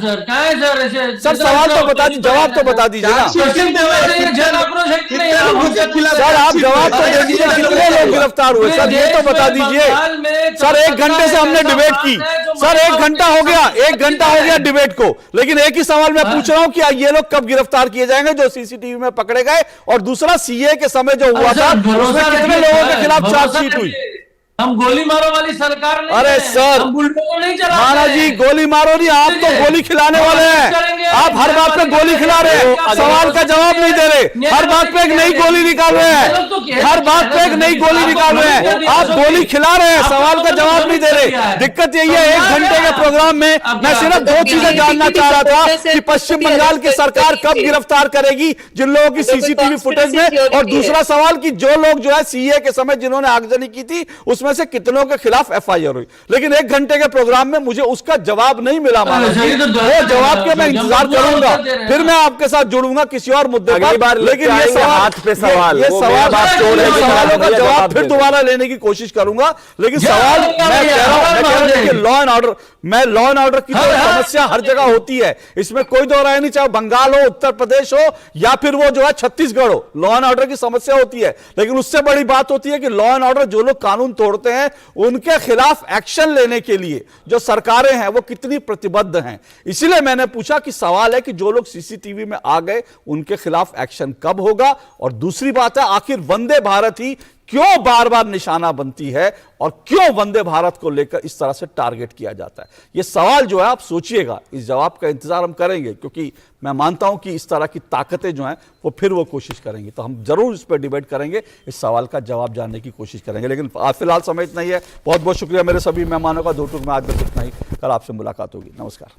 सर सवाल तो बता दीजिए, जवाब तो बता दीजिए ना सर। आप जवाब तो दे दीजिए, कितने लोग गिरफ्तार हुए सर, ये तो बता दीजिए। सर 1 घंटे से हमने डिबेट की, सर 1 घंटा हो गया, 1 घंटा हो गया डिबेट को, लेकिन एक ही सवाल मैं पूछ रहा हूं कि ये लोग कब गिरफ्तार किए जाएंगे जो सीसीटीवी में पकड़े गए? और दूसरा, सीए के समय जो हुआ था उसमें कितने लोगों के खिलाफ चार्जशीट हुई? हम गोली मारो वाली सरकार नहीं। अरे सर नहीं माना जी, गोली मारो नहीं, आप तो गोली खिलाने वाले हैं। आप हर बात पे गोली खिला रहे हैं, सवाल का जवाब नहीं दे रहे, हर बात पे एक नई गोली निकाल रहे हैं, हर बात पे एक नई गोली निकाल रहे हैं। आप गोली खिला रहे हैं, सवाल का जवाब नहीं दे रहे। दिक्कत यही है, 1 घंटे के प्रोग्राम में मैं सिर्फ 2 चीजें जानना चाह रहा था कि पश्चिम बंगाल की सरकार कब गिरफ्तार करेगी जिन लोगों की सीसीटीवी फुटेज में, और दूसरा सवाल कि जो लोग जो है सीए के समय जिन्होंने आगजनी की थी उसमें से कितनों के खिलाफ एफआईआर हुई। लेकिन 1 घंटे के प्रोग्राम में मुझे उसका जवाब नहीं मिला। वो जवाब के मैं इंतजार करूंगा, फिर मैं आपके साथ जुड़ूंगा किसी और मुद्दे पर। लेकिन ये सवालों का जवाब फिर दोबारा लेने की कोशिश करूंगा। लेकिन सवाल मैं कह रहा हूं कि लॉ एंड ऑर्डर, मैं लॉ एंड ऑर्डर की समस्या हर जगह होती है, इसमें कोई दो राय नहीं, चाहे बंगाल हो, उत्तर प्रदेश हो, या फिर वो जो है छत्तीसगढ़ हो, लॉ एंड ऑर्डर की समस्या होती है। लेकिन उससे बड़ी बात होती है कि लॉ एंड ऑर्डर, जो लोग कानून तोड़ते हैं उनके खिलाफ एक्शन लेने के लिए जो सरकारें हैं वो कितनी प्रतिबद्ध हैं। इसीलिए मैंने पूछा कि सवाल है कि जो लोग सीसीटीवी में आ गए उनके खिलाफ एक्शन कब होगा, और दूसरी बात है आखिर वंदे भारत ही क्यों बार बार निशाना बनती है और क्यों वंदे भारत को लेकर इस तरह से टारगेट किया जाता है? ये सवाल जो है आप सोचिएगा, इस जवाब का इंतजार हम करेंगे, क्योंकि मैं मानता हूं कि इस तरह की ताकतें जो हैं वो फिर वो कोशिश करेंगी। तो हम जरूर इस पर डिबेट करेंगे, इस सवाल का जवाब जानने की कोशिश करेंगे। लेकिन आज फिलहाल समय इतना ही है। बहुत बहुत शुक्रिया मेरे सभी मेहमानों का। दो टूक में आज बस इतना ही। कल आपसे मुलाकात होगी। नमस्कार।